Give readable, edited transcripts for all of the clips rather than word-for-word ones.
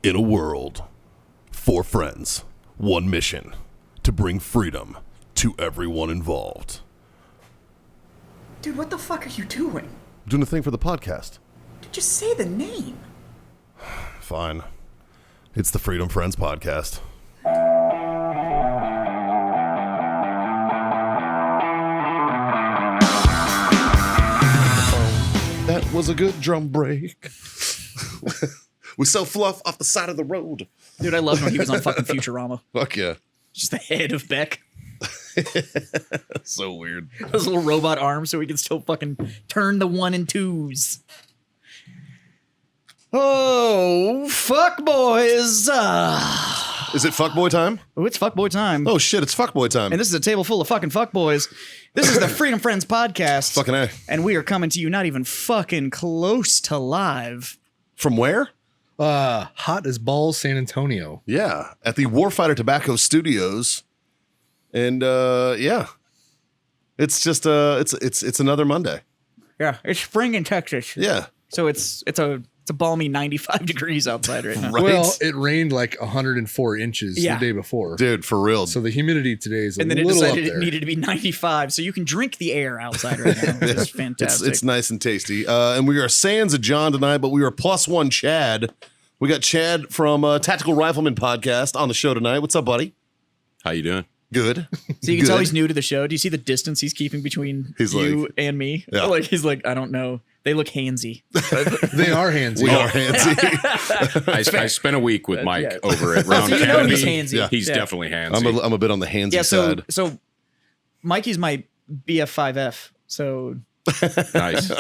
In a world, 4 friends, 1 mission, to bring freedom to everyone involved. Dude, what the fuck are you doing? I'm doing a thing for the podcast. Just say the name. Fine. It's the Freedom Friends Podcast. That was a good drum break. We sell fluff off the side of the road. Dude, I loved when he was on fucking Futurama. Fuck yeah. Just the head of Beck. So weird. Those little robot arms so he can still fucking turn the 1 and 2s. Oh, fuck boys. Is it fuckboy time? Oh, it's fuckboy time. Oh shit, it's fuckboy time. And this is a table full of fucking fuckboys. This is the Freedom Friends Podcast. Fucking A. And we are coming to you not even fucking close to live. From where? Hot as balls, San Antonio. Yeah, at the Warfighter Tobacco Studios. And yeah. It's just it's another Monday. Yeah, it's spring in Texas. Yeah. So it's a balmy 95 degrees outside right now. Right. Well, it rained like 104 inches Yeah. the day before. Dude, for real. So the humidity today is a And then it little up decided there. it needed to be 95, so you can drink the air outside right now. It's fantastic. It's nice and tasty. And we are sans of John tonight, but we are +1 Chad. We got Chad from Tactical Rifleman podcast on the show tonight. What's up, buddy? How you doing? Good. So you can tell Good. he's new to the show. Do you see the distance he's keeping between you and me? Yeah. Like he's like, I don't know. They look handsy. They are handsy. We are handsy. I spent a week with Mike yeah. over at Round So you know Academy. he's handsy. Yeah. He's Yeah. definitely handsy. I'm a bit on the handsy Yeah, side. so Mikey's my BF5F. So Nice.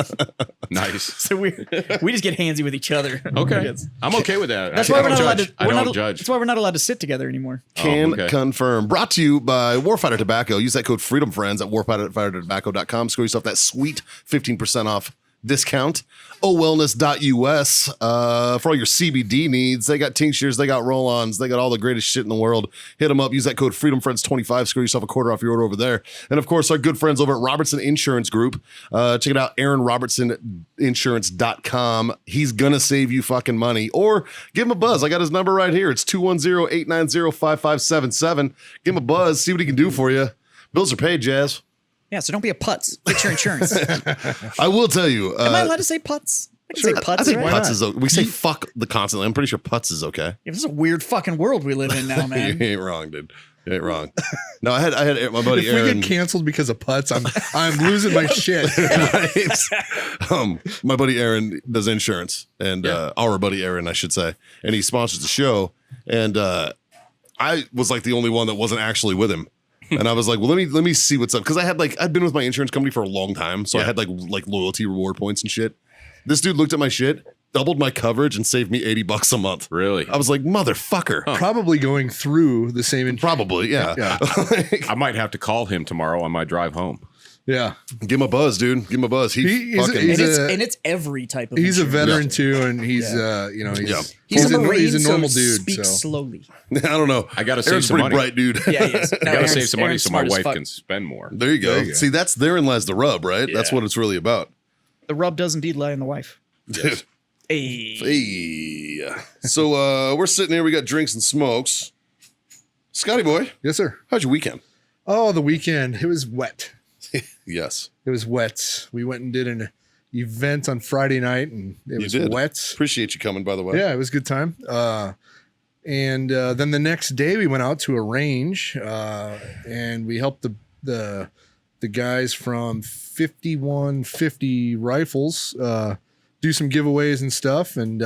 Nice. so we just get handsy with each other. Okay. Yes. I'm okay with that. That's I why don't we're not allowed judge. to. I we're don't not- judge. That's why we're not allowed to sit together anymore. Can okay. confirm. Brought to you by Warfighter Tobacco. Use that code FreedomFriends at warfightertobacco.com. Score yourself that sweet 15% off discount. owellness.us for all your CBD needs. They got tinctures, they got roll-ons, they got all the greatest shit in the world. Hit them up. Use that code FreedomFriends25. Score yourself a quarter off your order over there. And of course, our good friends over at Robertson Insurance Group. Check it out, AaronRobertsonInsurance.com. He's gonna save you fucking money. Or give him a buzz. I got his number right here. It's 210-890-5577. Give him a buzz. See what he can do for you. Bills are paid, Jazz. Yeah, so don't be a putz. Fix your insurance. I will tell you. Am I allowed to say putz? I can say putz, I think right? putz is okay. We say fuck the constantly. I'm pretty sure putz is okay. Yeah, this is a weird fucking world we live in now, man. You ain't wrong, dude. You ain't wrong. No, I had my buddy If we Aaron. get canceled because of putts, I'm losing my shit. My buddy Aaron does insurance, and our buddy Aaron, I should say, and he sponsors the show. And I was like the only one that wasn't actually with him. And I was like, well, let me see what's up. Because I'd been with my insurance company for a long time. So I had like loyalty reward points and shit. This dude looked at my shit, doubled my coverage, and saved me $80 a month. Really? I was like, motherfucker. Probably going through the same. Probably, yeah. Yeah. I might have to call him tomorrow on my drive home. Yeah. Give him a buzz, dude. Give him a buzz. He's And it's every type of He's a insurance. veteran too, and he's He's a Marine, he's a normal so dude. speak So slowly. I don't know. I gotta save Aaron's a some pretty money. bright dude. Yeah, he is. No, I gotta Aaron's- save some money Aaron's so my smart as wife fuck. can spend more. There you go. There you go. See, therein lies the rub, right? That's Yeah. what it's really about. The rub does indeed lie in the wife. Dude. Hey. Hey. So we're sitting here. We got drinks and smokes. Scotty boy, yes, sir. how's your weekend? Oh, the weekend. It was wet. Yes. It was wet. We went and did an event on Friday night, and it was did. wet. Appreciate you coming, by the way. Yeah, it was a good time. And then the next day we went out to a range, and we helped the guys from 5150 Rifles do some giveaways and stuff. And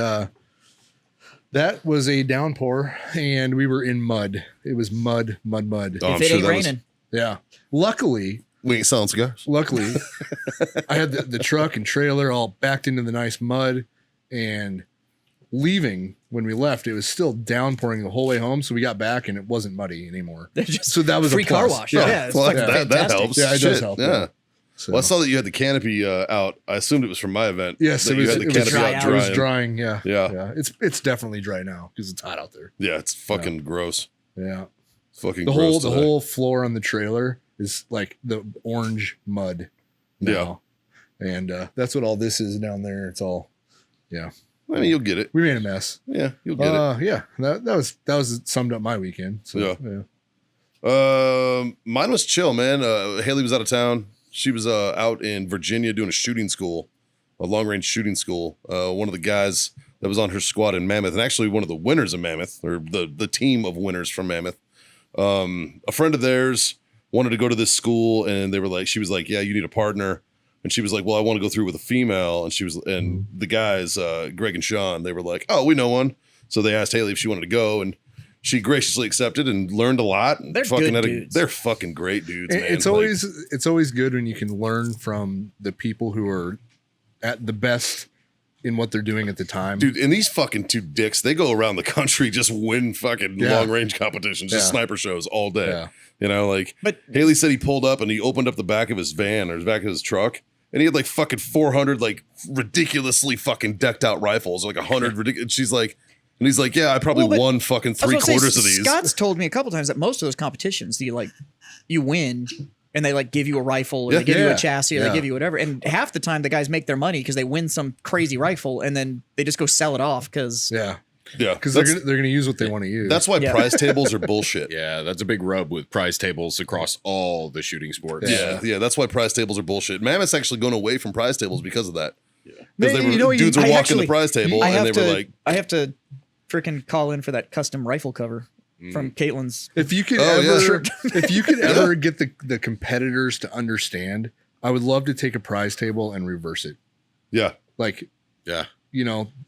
that was a downpour, and we were in mud. It was mud. Oh, If I'm it sure ain't that was- raining. Yeah. Luckily, we ain't selling cigars. I had the truck and trailer all backed into the nice mud, and leaving when we left, it was still downpouring the whole way home. So we got back and it wasn't muddy anymore. Just So that was free a plus. car wash. Yeah, it's Well, fucking that fantastic. helps. Yeah, it does Shit, help, Yeah. yeah. So, Well, I saw that you had the canopy out. I assumed it was from my event. yes, that it you was, had the it was canopy dry out out. It was drying. drying. Yeah. Yeah. It's definitely dry now because it's hot out there. Yeah, it's fucking gross. Yeah. It's fucking The gross. whole floor on the trailer is like the orange mud now. And that's what all this is down there. It's all, yeah. I mean, you'll get it. We made a mess. Yeah, you'll get it. Yeah, that was summed up my weekend. So, Yeah. Mine was chill, man. Haley was out of town. She was out in Virginia doing a shooting school, a long-range shooting school. One of the guys that was on her squad in Mammoth, and actually one of the winners of Mammoth, or the team of winners from Mammoth. A friend of theirs wanted to go to this school, and she was like, yeah, you need a partner. And she was like, well, I want to go through with a female. And the guys, Greg and Sean, they were like, oh, we know one. So they asked Haley if she wanted to go, and she graciously accepted and learned a lot. They're good dudes. They're fucking great dudes, man. It's always good when you can learn from the people who are at the best in what they're doing at the time. Dude, and these fucking two dicks, they go around the country, just win fucking long range competitions, just sniper shows all day. Yeah. You know, but Haley said he pulled up and he opened up the back of his van or the back of his truck, and he had like fucking 400 like ridiculously fucking decked out rifles, like 100 ridiculous. She's like, and he's like, yeah, I probably won fucking 3/4 of these. Scott's told me a couple times that most of those competitions, you win. And they give you a rifle, or they give you a chassis, or they give you whatever. And half the time, the guys make their money because they win some crazy rifle, and then they just go sell it off because because they're gonna use what they want to use. That's why prize tables are bullshit. Yeah, that's a big rub with prize tables across all the shooting sports. Yeah, that's why prize tables are bullshit. Mammoth's actually going away from prize tables because of that. Yeah, because dudes were walking the prize table, and they were like, I have to freaking call in for that custom rifle cover. From Caitlin's. If you could ever get the competitors to understand, I would love to take a prize table and reverse it. Yeah.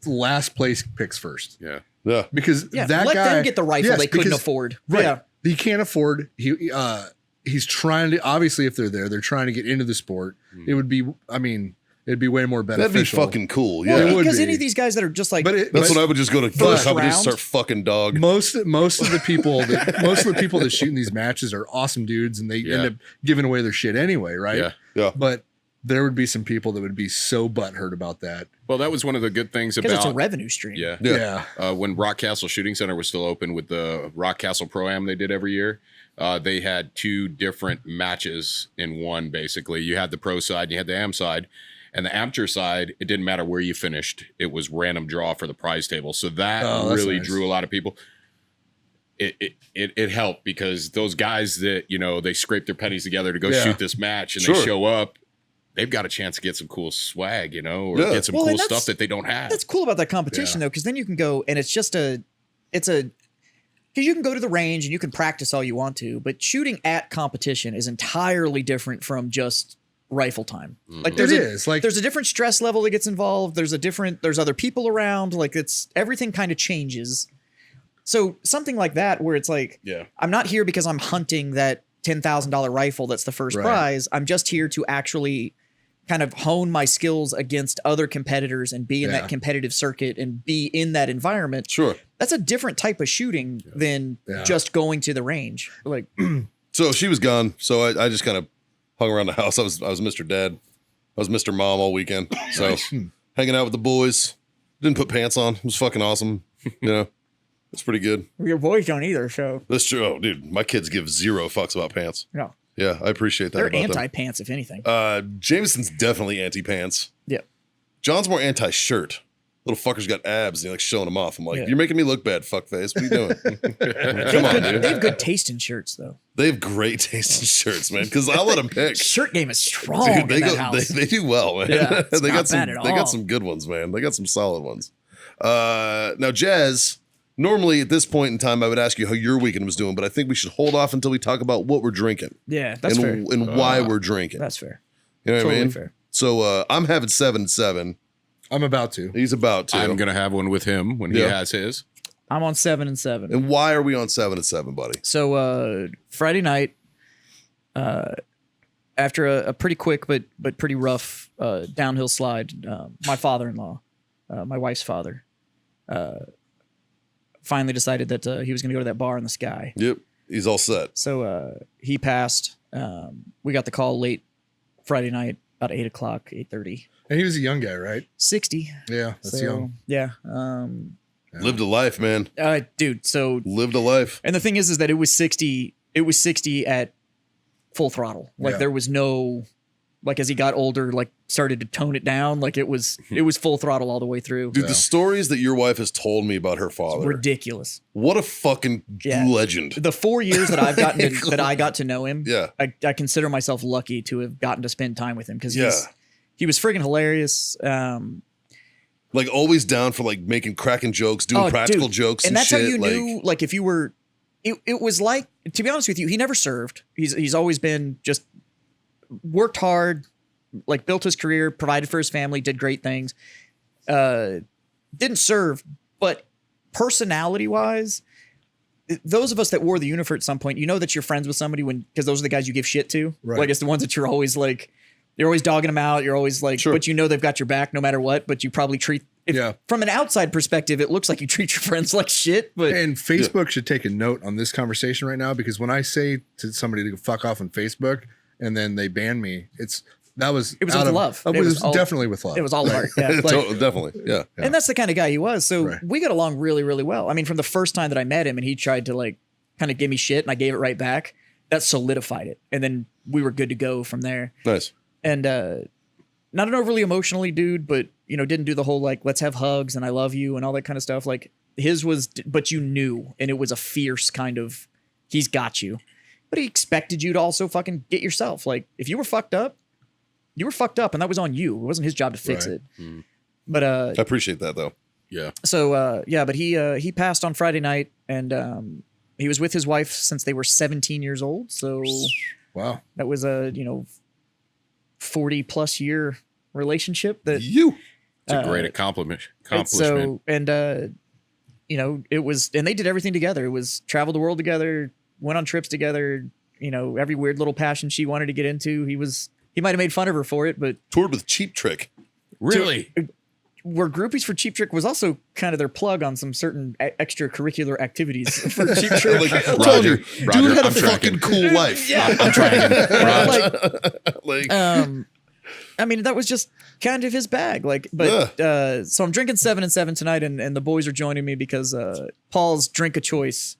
Last place picks first. Yeah. Yeah. Because that let guy them get the rifle they couldn't afford. Right. Yeah. He can't afford. He's trying to, obviously if they're trying to get into the sport. It would be, it'd be way more beneficial. That'd be fucking cool. Yeah. Well, because any of these guys that are just like, that's when I would just go to first company and round. start fucking dog. Most of the people that shoot in these matches are awesome dudes, and they end up giving away their shit anyway, right? Yeah. Yeah. But there would be some people that would be so butthurt about that. Well, that was one of the good things about it's a revenue stream. Yeah. When Rock Castle Shooting Center was still open with the Rock Castle Pro-Am they did every year, they had two different matches in one, basically. You had the pro side and you had the am side. And the amateur side, it didn't matter where you finished. It was random draw for the prize table. So that really drew a lot of people. It helped because those guys that, they scrape their pennies together to go shoot this match and they show up, they've got a chance to get some cool swag, or get some cool stuff that they don't have. That's cool about that competition though, because then you can go and because you can go to the range and you can practice all you want to, but shooting at competition is entirely different from just rifle time. Like there's a different stress level that gets involved. There's other people around. Like everything kind of changes. So something like that where it's like, I'm not here because I'm hunting that $10,000 rifle that's the first prize. I'm just here to actually kind of hone my skills against other competitors and be in that competitive circuit and be in that environment. Sure. That's a different type of shooting than just going to the range. Like, so she was gone. So I just kind of hung around the house. I was Mr. Dad. I was Mr. Mom all weekend. So hanging out with the boys. Didn't put pants on. It was fucking awesome. It's pretty good. Your boys don't either, so. That's true. Oh, dude, my kids give zero fucks about pants. No. Yeah, I appreciate that. They're anti-pants, if anything. Jameson's definitely anti-pants. Yeah. John's more anti-shirt. Little fucker's got abs and he likes showing them off. I'm like, you're making me look bad, fuckface. What are you doing? Come on, dude. They have good taste in shirts, though. They have great taste in shirts, man. Because I'll let them pick. Shirt game is strong. Dude, they do well, man. Yeah, they got some good ones, man. They got some solid ones. Now, Jazz, normally at this point in time, I would ask you how your weekend was doing, but I think we should hold off until we talk about what we're drinking. Yeah, that's fair. And why we're drinking. That's fair. You know what I mean? Fair. So I'm having 7-7. I'm about to. He's about to. I'm going to have one with him when he has his. I'm on 7-7. And why are we on 7-7, buddy? So Friday night, after a pretty quick but pretty rough downhill slide, my father-in-law, my wife's father, finally decided that he was going to go to that bar in the sky. Yep, he's all set. So he passed. We got the call late Friday night, about 8 o'clock, 8:30. And he was a young guy, right? 60. Yeah, that's young. Yeah. Lived a life, man. Dude, so lived a life. And the thing is that it was 60. It was 60 at full throttle. Like there was no like as he got older, like started to tone it down. Like it was full throttle all the way through. Dude, the stories that your wife has told me about her father, Ridiculous. what a fucking legend. The 4 years that I've gotten that I got to know him, Yeah. I consider myself lucky to have gotten to spend time with him because Yeah. he was friggin' hilarious. Like always down for like making cracking jokes, doing practical jokes, and that's shit. how you knew. Like if you were, it was like, to be honest with you, he never served. He's always been just worked hard, like built his career, provided for his family, did great things. Didn't serve, but personality wise, those of us that wore the uniform at some point, you know that you're friends with somebody because those are the guys you give shit to. Right. Like it's the ones that you're always like. You're always dogging them out. You're always like, but you know they've got your back no matter what. But you probably treat, from an outside perspective, it looks like you treat your friends like shit. But And Facebook should take a note on this conversation right now, because when I say to somebody to fuck off on Facebook and then they ban me, it was with love. It was definitely with love. It was all heart. Yeah. Definitely. Yeah. And that's the kind of guy he was. So we got along really, really well. I mean, from the first time that I met him and he tried to like kind of give me shit and I gave it right back, that solidified it. And then we were good to go from there. Nice. And not an overly emotionally dude, but you know, didn't do the whole like let's have hugs and I love you and all that kind of stuff. Like his was, but you knew, and it was a fierce kind of he's got you, but he expected you to also fucking get yourself. Like if you were fucked up, you were fucked up, and that was on you. It wasn't his job to fix it. Mm. But I appreciate that though. Yeah. So but he passed on Friday night, and he was with his wife since they were 17 years old. So wow, that was a 40+ year relationship that it's a great accomplishment. So, and it was, and they did everything together. It was traveled the world together, went on trips together, every weird little passion she wanted to get into. He might've made fun of her for it, but toured with Cheap Trick. Really? Were groupies for Cheap Trick was also kind of their plug on some certain extracurricular activities for Cheap Trick. Roger, dude had a fucking cool life. Yeah. I'm trying. I mean, that was just kind of his bag. So I'm drinking 7 and 7 tonight, and the boys are joining me because Paul's drink of choice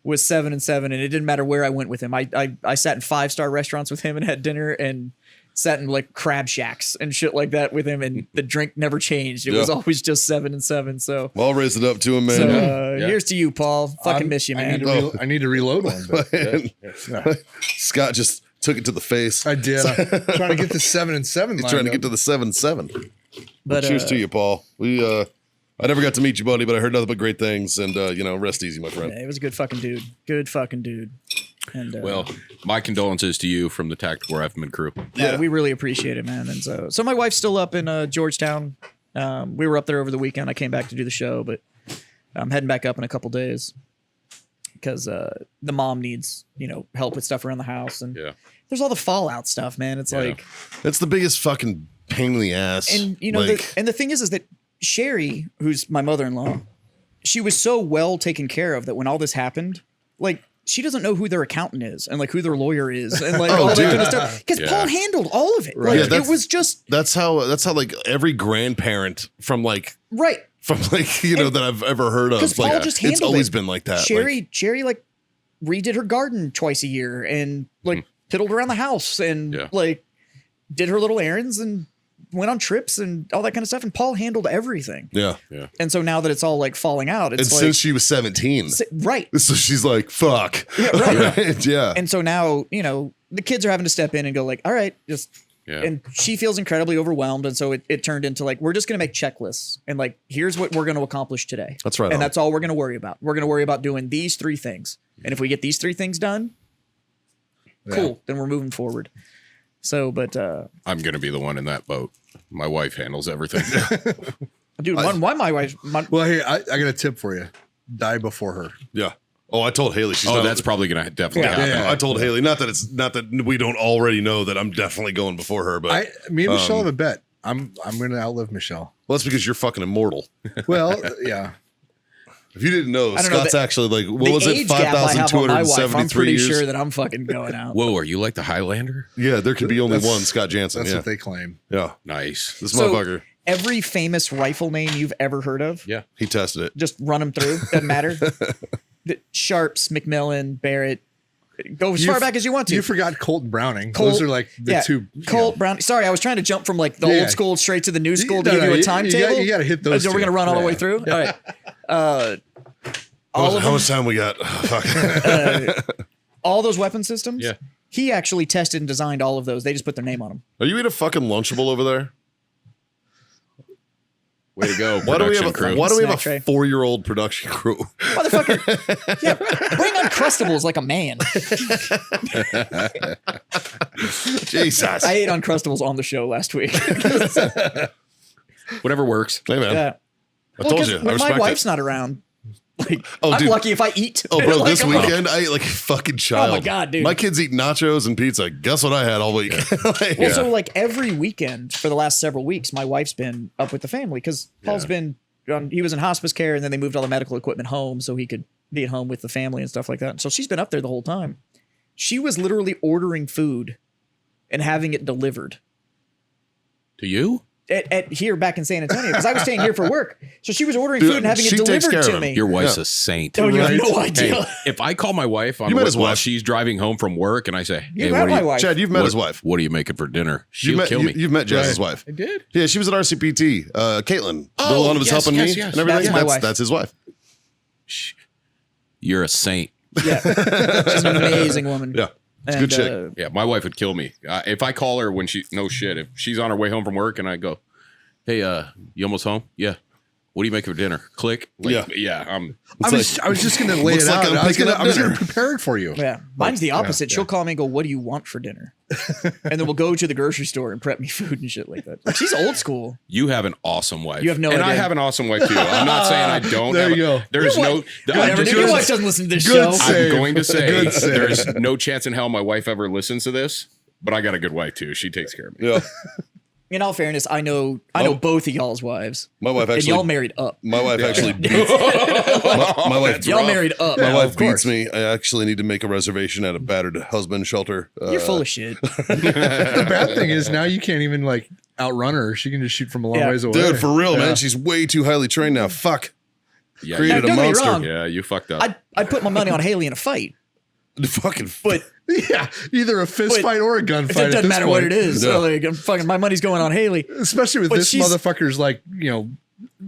was 7 and 7, and it didn't matter where I went with him. I sat in 5-star restaurants with him and had dinner, and sat in like crab shacks and shit like that with him, and the drink never changed. It was always just 7 and 7 . So well, I'll raise it up to him, man. So here's to you, Paul. Fucking miss you, man. I need to reload one. But, Scott just took it to the face. I did. I'm trying to get to 7 and 7. He's trying to get to the 7-7. But cheers to you, Paul. I never got to meet you, buddy, but I heard nothing but great things. And rest easy, my friend. Yeah, he was a good fucking dude. Good fucking dude. And well, my condolences to you from the Tactical Rifleman crew. Yeah, we really appreciate it, man. And so my wife's still up in Georgetown. We were up there over the weekend. I came back to do the show, but I'm heading back up in a couple days because the mom needs help with stuff around the house, and there's all the Fallout stuff, man. It's like that's the biggest fucking pain in the ass. And the thing is that Sherry, who's my mother-in-law, she was so well taken care of that when all this happened, like, she doesn't know who their accountant is and like who their lawyer is and like all that kind of stuff. Because Paul handled all of it. Right. Like, it was just that's how like every grandparent from that I've ever heard of. Like, Paul just handled it's always been like that. Sherry like redid her garden twice a year and like piddled around the house and like did her little errands and went on trips and all that kind of stuff, and Paul handled everything. Yeah. And so now that it's all like falling out, it's like, since she was 17, right? So she's like, "Fuck." Yeah, right. Right? Yeah. And so now the kids are having to step in and go like, "All right, just." Yeah. And she feels incredibly overwhelmed, and so it turned into like, we're just gonna make checklists and like, here's what we're gonna accomplish today. That's right. And that's all we're gonna worry about. We're gonna worry about doing these 3 things, and if we get these 3 things done, cool. Then we're moving forward. So, but I'm gonna be the one in that boat. My wife handles everything. Dude, why my wife? Well, hey, I got a tip for you. Die before her. Yeah. Oh, I told Haley. That's probably gonna definitely happen. Yeah. I told Haley not that we don't already know that I'm definitely going before her, but me and Michelle have a bet. I'm gonna outlive Michelle. Well, that's because you're fucking immortal. Well, yeah. If you didn't know, Scott's actually like, what was it, 5,273 I'm pretty years? sure that I'm fucking going out. Whoa, are you like the Highlander? Yeah, there could be only one Scott Jansen. That's what they claim. Yeah. Nice. This motherfucker. Every famous rifle name you've ever heard of. Yeah. He tested it. Just run them through. Doesn't matter. Sharps, McMillan, Barrett, Go as far back as you want to. You forgot Colt and Browning. Colt- Those are like the two. Colt Brown. Sorry, I was trying to jump from like the old school straight to the new school to give you a timetable. You got to hit those. So we're gonna run all the way through. All right. How much time we got? Fuck. All those weapon systems. Yeah. He actually tested and designed all of those. They just put their name on them. Are you in a fucking Lunchable over there? Way to go, Why do we have crew. a Snack tray. 4-year-old production crew? Motherfucker. Yeah. Bring Uncrustables like a man. Jesus. I ate Uncrustables on the show last week. Whatever works. Hey, man. Yeah. I told 'cause you. I when my respect wife's it. not around, like, Oh, I'm dude. lucky if I eat. Oh, bro, Like, this I'm- weekend I ate like a fucking child. Oh my God, dude. My kids eat nachos and pizza. Guess what I had all week? Like, Well, so like every weekend for the last several weeks, my wife's been up with the family because Paul's been he was in hospice care, and then they moved all the medical equipment home so he could be at home with the family and stuff like that. So she's been up there the whole time. She was literally ordering food and having it delivered To you? at here back in San Antonio because I was staying here for work. So she was ordering Dude, food and having it she takes delivered care to of him. me. Your wife's Yeah. a saint. Oh, you have Right. no idea. Hey, if I call my wife on You met his while wife. she's driving home from work and I say, You hey, met what, my are you, wife. Chad, you've met what, his wife. what are you making for dinner? She'll kill me. You've met Jazz's wife. I did. Yeah, she was at RCPT. Caitlin, Oh, the one who was yes, helping yes, me yes. and everything. That's my wife. That's his wife. You're a saint. Yeah, she's an amazing woman. Yeah, it's a good chick. Yeah, my wife would kill me. If I call her when if she's on her way home from work and I go, hey, you almost home? Yeah. What do you make for dinner? Click. Like, Yeah. I was just going to lay looks it like out. I'm I was picking going up to dinner. prepare it for you. Yeah, mine's the opposite. yeah. She'll call me and go, "What do you want for dinner?" And then we'll go to the grocery store and prep me food and shit like that. Like, she's old school. You have an awesome wife. You have no and I idea. have an awesome wife too. I'm not saying I don't. There have you a- go. There's no. Whatever, dude. Your wife doesn't listen to this show. save. I'm going to say Good save. there's no chance in hell my wife ever listens to this, but I got a good wife too. She takes care of me. Yeah, In all fairness, I know both of y'all's wives, my wife and actually. y'all married up. My wife actually beats. my wife. Y'all married up. My Yeah, wife of course. beats me. I actually need to make a reservation at a battered husband shelter. You're full of shit. The bad thing is now you can't even like outrun her. She can just shoot from a long Yeah. ways away. Dude, for real, Yeah. man. She's way too highly trained now. Fuck. Yeah, Created Now, a don't get me monster. wrong. yeah, you fucked up. I'd put my money on Haley in a fight, Fucking. but Yeah, either a fist But fight or a gunfight. it at doesn't this matter what point. it is. No. So, like, I'm fucking, my money's going on Haley. Especially with But this she's- motherfucker's like,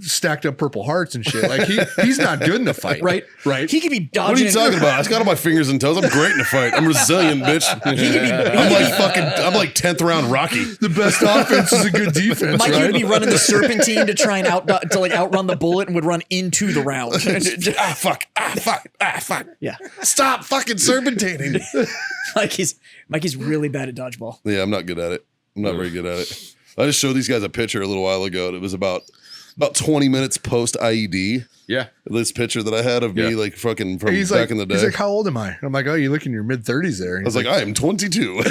stacked up purple hearts and shit. Like he's not good in a fight. Right? Right. He could be What dodging. are you talking about? I got all my fingers and toes. I'm great in a fight. I'm resilient, bitch. I'm like 10th round Rocky. The best offense is a good defense, Mikey right? would be running the serpentine to try and outrun the bullet and would run into the round. Fuck. Yeah, Stop fucking serpentining. Mikey's really bad at dodgeball. Yeah, I'm not good at it. I'm not very good at it. I just showed these guys a picture a little while ago, and it was about 20 minutes post IED. yeah. This picture that I had of me, Yeah. like fucking from He's back like, in the day. he's like, how old am I? I'm like, oh, you look in your mid 30s there. I was like, I am 22.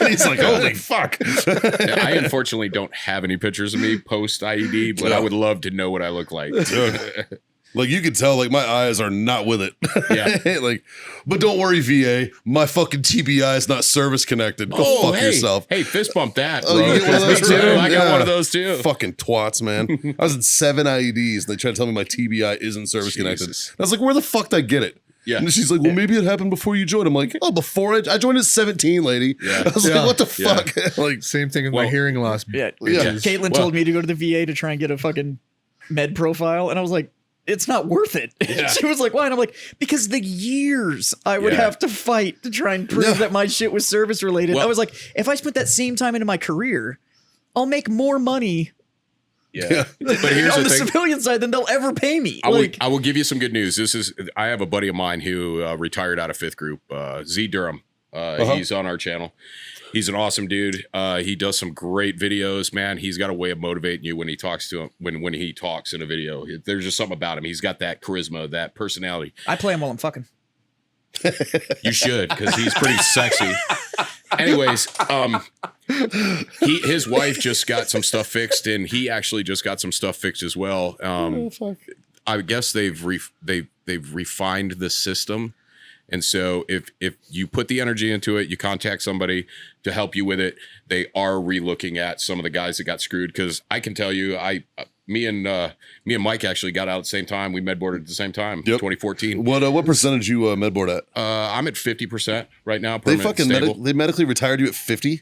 He's like, holy fuck. I unfortunately don't have any pictures of me post IED, but I would love to know what I look like. Like you could tell, like my eyes are not with it. Yeah. Like, but don't worry, VA. My fucking TBI is not service connected. Go fuck hey, yourself. Hey, fist bump that, Oh, bro. you get one of those Me too. too? I got Yeah. one of those too. Fucking twats, man. I was in 7 IEDs. They tried to tell me my TBI isn't service connected. Jesus. I was like, where the fuck did I get it? Yeah. And she's like, well, maybe it happened before you joined. I'm like, oh, before I joined at 17, lady. Yeah. I was Yeah. like, what the Yeah. fuck? Like, same thing with Well, my hearing loss. Yeah, Yeah. Caitlin told me to go to the VA to try and get a fucking med profile, and I was like, it's not worth it. Yeah. She was like, why? And I'm like, because the years I would Yeah. have to fight to try and prove that my shit was service related. Well- I was like, if I spent that same time into my career, I'll make more money Yeah. But here's on the the thing. civilian side than they'll ever pay me. I will give you some good news. I have a buddy of mine who retired out of 5th group, Z Durham. He's on our channel. He's an awesome dude. He does some great videos, man. He's got a way of motivating you when he talks to him, when he talks in a video. There's just something about him. He's got that charisma, that personality. I play him while I'm fucking. You should, because he's pretty sexy. Anyways, his wife just got some stuff fixed, and he actually just got some stuff fixed as well. I guess they've refined the system, and so if you put the energy into it, you contact somebody to help you with it. They are relooking at some of the guys that got screwed, because I can tell you, me and Mike actually got out at the same time. We medboarded at the same time. Yep. 2014. What percentage you medboard at? I'm at 50% right now. They permanent fucking stable. they medically retired you at 50.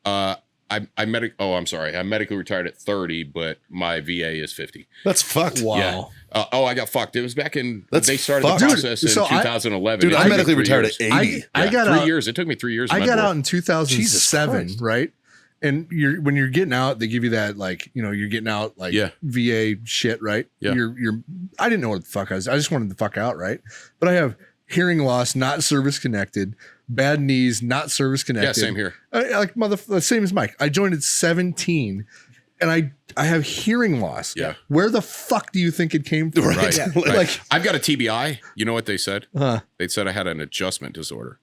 I'm sorry. I medically retired at 30, but my VA is 50. That's fucked. Wow. Yeah. I got fucked. It was back in. That's they started fucked. the process Dude, in so 2011. Dude, It I took me medically 3 retired years. at 80. I got 3 out. years. It took me 3 years. To I got medboard. out in 2007, Jesus right? And when you're getting out, they give you that you're getting out VA shit, right? Yeah. I didn't know what the fuck I was. I just wanted the fuck out, right? But I have hearing loss, not service connected, bad knees, not service connected. Yeah, same here. Same as Mike. I joined at 17, and I have hearing loss. Yeah. Where the fuck do you think it came from? Right. Yeah. right. Like- I've got a TBI. You know what they said? They said I had an adjustment disorder.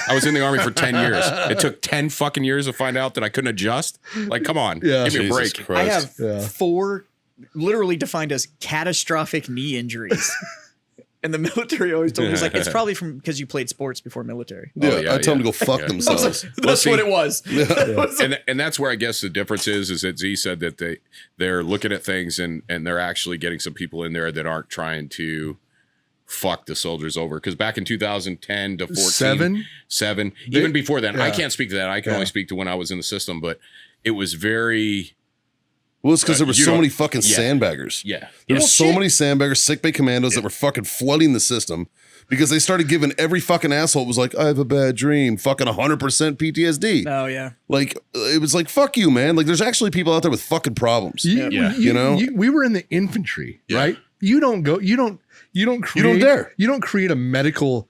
I was in the Army for 10 years. It took 10 fucking years to find out that I couldn't adjust. Like, come on. Yeah. Give me a Jesus break. Christ. I have Yeah. 4 literally defined as catastrophic knee injuries. And the military always told me, it's like, it's probably from because you played sports before military. Yeah, Oh, yeah, I told them yeah. to go fuck Yeah. themselves. That's see- what it was. And that's where I guess the difference is that Z said that they're looking at things and they're actually getting some people in there that aren't trying to fuck the soldiers over. Because back in 2010 to 14, seven, even before then, I can't speak to that. I can only speak to when I was in the system, but it was very, Well, it's because there were you so don't- many fucking yeah. sandbaggers. yeah. There were Well, so shit. many sandbaggers, sick bay commandos that were fucking flooding the system because they started giving every fucking asshole was like, I have a bad dream, fucking 100% PTSD. Oh, yeah. Like, it was like, fuck you, man. Like, there's actually people out there with fucking problems. Yeah. You know? We were in the infantry, Yeah. right? You don't create, dare. You don't create a medical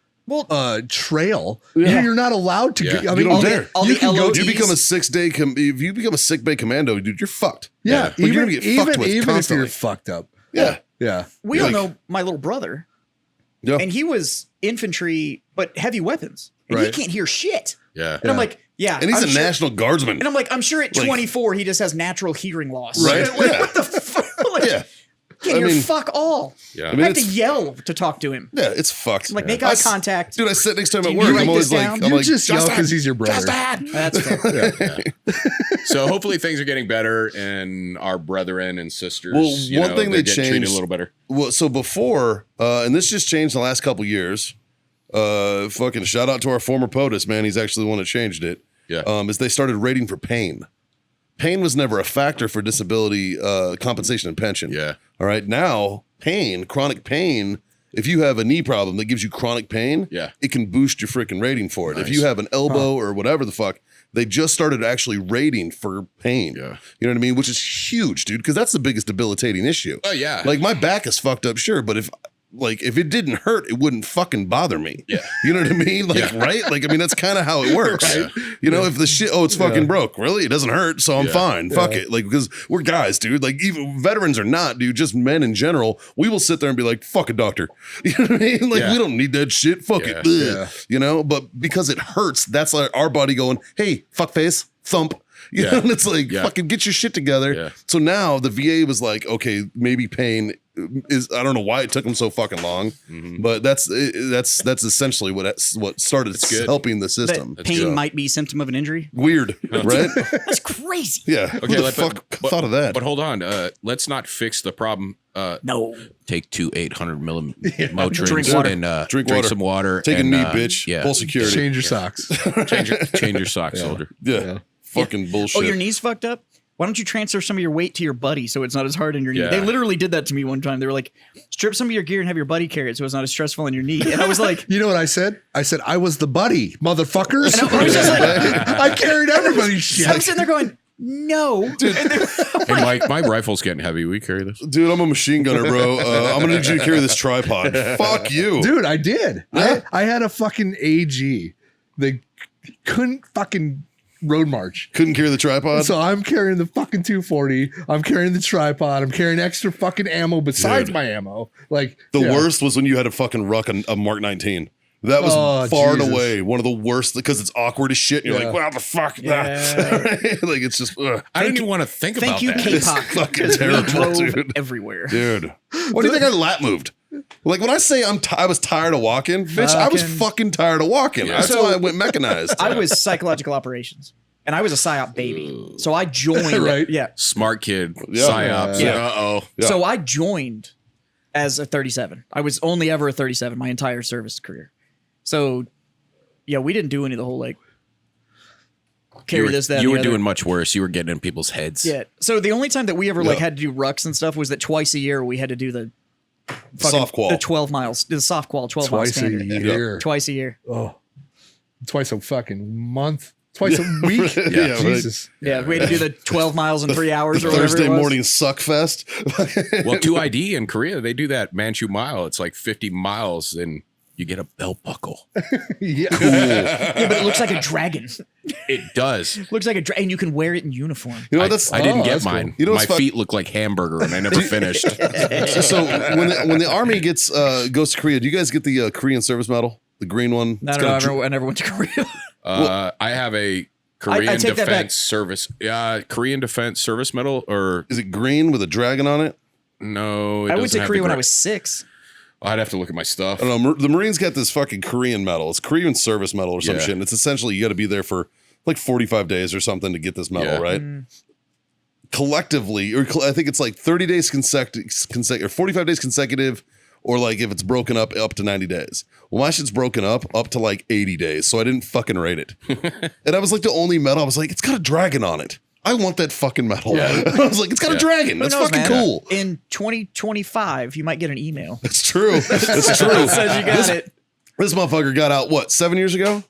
trail. Yeah. You're not allowed to. Yeah. I mean, You don't dare. all you the can go. LODs. You become a 6 day, if you become a sick bay commando, dude, you're fucked. Yeah, But you're gonna get fucked with even if constantly. you're fucked up. Yeah. Yeah. We all Like- know my little brother, Yeah. and he was infantry, but heavy weapons. And he Right. can't hear shit. Yeah. And I'm like, yeah. And he's I'm a sure- National Guardsman. And I'm like, I'm sure at Like- 24, he just has natural hearing loss. Right. Like, Yeah. what the fuck? Like, Yeah. can't I hear mean- fuck all. Yeah. I I, mean, have to it's- yell to talk to him. Yeah, it's fucked. I'm like, make I eye s- contact. Dude, I sit next to him at Do you work. write I'm always this like, down? I'm You like, just yell Justin, because he's your brother. That's fair. So hopefully things are getting better and our brethren and sisters. Well, you one know, thing they're they getting treated changed- a little better. Well, so before, and this just changed in the last couple years. Fucking shout out to our former POTUS, man. He's actually the one that changed it. Yeah. Is they started rating for pain. Pain was never a factor for disability compensation and pension. Yeah. All right. Now, pain, chronic pain. If you have a knee problem that gives you chronic pain, Yeah. it can boost your freaking rating for it. If Nice. you have an elbow or whatever the fuck, they just started actually rating for pain. Yeah. You know what I mean? Which is huge, dude, because that's the biggest debilitating issue. Oh, yeah. Like my back is fucked up, sure, but if it didn't hurt, it wouldn't fucking bother me. Yeah. You know what I mean? Like, Yeah. right? Like, I mean, that's kind of how it works. You know, if the shit, it's fucking broke. Really? It doesn't hurt, so I'm Yeah. fine. Fuck it. Like, because we're guys, dude. Like, even veterans or not, dude, just men in general, we will sit there and be like, fuck a doctor. You know what I mean? Like, Yeah. we don't need that shit. Fuck Yeah. it. Ugh. You know, but because it hurts, that's like our body going, hey, fuck face, thump. You Yeah. know, and it's like, Yeah. fucking get your shit together. Yeah. So now the VA was like, okay, maybe pain is, I don't know why it took them so fucking long, but that's essentially what started That's good. helping the system. That pain So, might be symptom of an injury. weird, right? That's crazy. Yeah. Who the fuck thought of that? But hold on. Let's not fix the problem. No. Take 2 800 millimol Drink Motrins water. and Drink drink water. some water. Take a and, knee, bitch. Yeah. Full security. Change your socks. Change your socks, soldier. Yeah. Fucking bullshit. Oh, your knee's fucked up? Why don't you transfer some of your weight to your buddy so it's not as hard on your knee? Yeah. They literally did that to me one time. They were like, strip some of your gear and have your buddy carry it so it's not as stressful on your knee. And I was like, You know what I said? I said I was the buddy, motherfuckers. I was just like, I carried everybody's shit. I'm sitting there going, no. And they're- Hey, Mike, my rifle's getting heavy. We carry this. Dude, I'm a machine gunner, bro. I'm gonna need you to carry this tripod. Fuck you. Dude, I did. Yeah. I had a fucking AG. They couldn't fucking road march. Couldn't carry the tripod? So I'm carrying the fucking 240. I'm carrying the tripod. I'm carrying extra fucking ammo besides Dude. my ammo. Like The yeah. worst was when you had to fucking ruck a Mark 19. That was Oh, far and Jesus. away one of the worst because it's awkward as shit. And you're Yeah. like, wow, the fuck? Yeah. Like, it's just, I didn't even want to think about Thank you, that. It's K-pop. fucking We terrible, drove dude. everywhere. Dude. What do you think I lat moved? Like, when I say I was tired of walking, bitch, I was Fucking- fucking tired of walking. Yeah. That's So- why I went mechanized. I was psychological operations. and I was a PSYOP baby. So I joined. Right. Yeah. Smart kid. Yeah. Psyops. Yeah. Uh-oh. Yeah. So I joined as a 37. I was only ever a 37 my entire service career. So yeah, we didn't do any of the whole like carry this, that, and You the were other. doing much worse. You were getting in people's heads. Yeah. So the only time that we ever like Yeah. had to do rucks and stuff was that twice a year we had to do the Soft qual. the 12 miles, the soft qual 12 mile Twice a standard. year. Twice a year. Oh, twice a fucking month. Twice a week. Yeah, right. Jesus. Yeah, we had to do the 12 miles in 3 hours or whatever Thursday it was. morning suck fest. Well, 2ID in Korea, they do that Manchu Mile. It's like 50 miles and you get a belt buckle. Yeah. Yeah, but it looks like a dragon. It does. Looks like a dragon. And you can wear it in uniform. You know I, that's I didn't get that's cool. mine. You know My what's fun- feet look like hamburger and I never finished. so when the army gets goes to Korea, do you guys get the Korean service medal, the green one? I It's don't got a know. I never went to Korea. I have a Korean take that back. Defense Service. Korean Defense Service Medal or Is it green with a dragon on it? no? It I went doesn't to have Korea the when I gra- was 6. I'd have to look at my stuff. I don't know. The Marines got this fucking Korean medal. It's Korean service medal or some Yeah. shit. And it's essentially you got to be there for like 45 days or something to get this medal, Yeah. right? Collectively, or I think it's like 30 days consecutive, or 45 days consecutive, or like if it's broken up to 90 days. Well, my shit's broken up to like 80 days, so I didn't fucking rate it. And I was like the only medal. I was like, it's got a dragon on it. I want that fucking medal. I was like, it's got a dragon. That's Who knows, fucking man? cool. In 2025, you might get an email. It's true. It's true. It says you got it. This motherfucker got out, what, 7 years ago?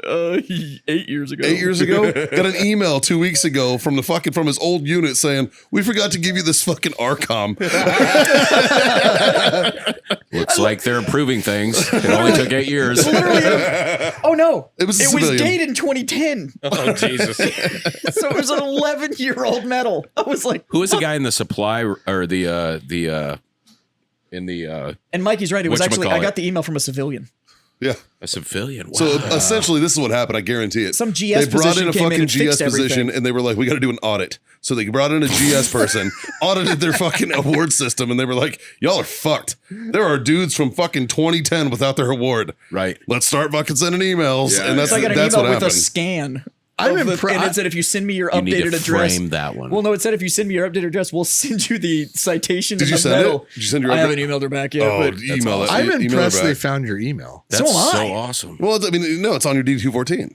8 years ago. 8 years ago? Got an email 2 weeks ago from his old unit saying, we forgot to give you this fucking ARCOM. Looks like they're improving things. It only took 8 years. Oh no! It was a civilian. dated in 2010, Oh Jesus! so it was an 11-year-old medal. I was like, Who was the guy in the supply or and Mikey's right. It was actually I Whatchamacallit? got the email from a civilian. Yeah. a civilian? Wow. So essentially, this is what happened. I guarantee it. Some GS They brought in a position came in fucking and fixed GS position, everything. and they were like, "We got to do an audit." So they brought in a GS person, audited their fucking award system, and they were like, "Y'all are fucked. There are dudes from fucking 2010 without their award. Right. Let's start fucking sending emails." Yeah. And that's So I got an that's email what with a happened. scan. I'm of the- impre- and it said if you send me your You need updated to address. frame that one. Well, no, it said if you send me your updated address, we'll send you the citation. Did and you the send it? medal. Did you send your I update? haven't emailed her back yet. Oh, but email that. I'm email her impressed they back. found your email. That's am I. so awesome. Well, I mean, no, it's on your D214.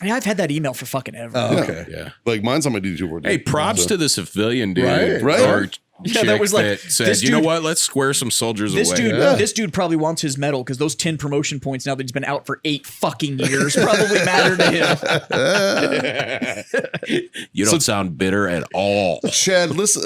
Yeah, I've had that email for fucking ever. Oh, okay. Yeah. Like mine's on my D214. Hey, props So- to the civilian dude, Right. Right. Or Yeah, that chick was like, that said, this you know dude- what? Let's square some soldiers This away. dude, Yeah. this dude probably wants his medal because those 10 promotion points now that he's been out for 8 fucking years probably matter to him. You don't sound bitter at all. Chad, listen.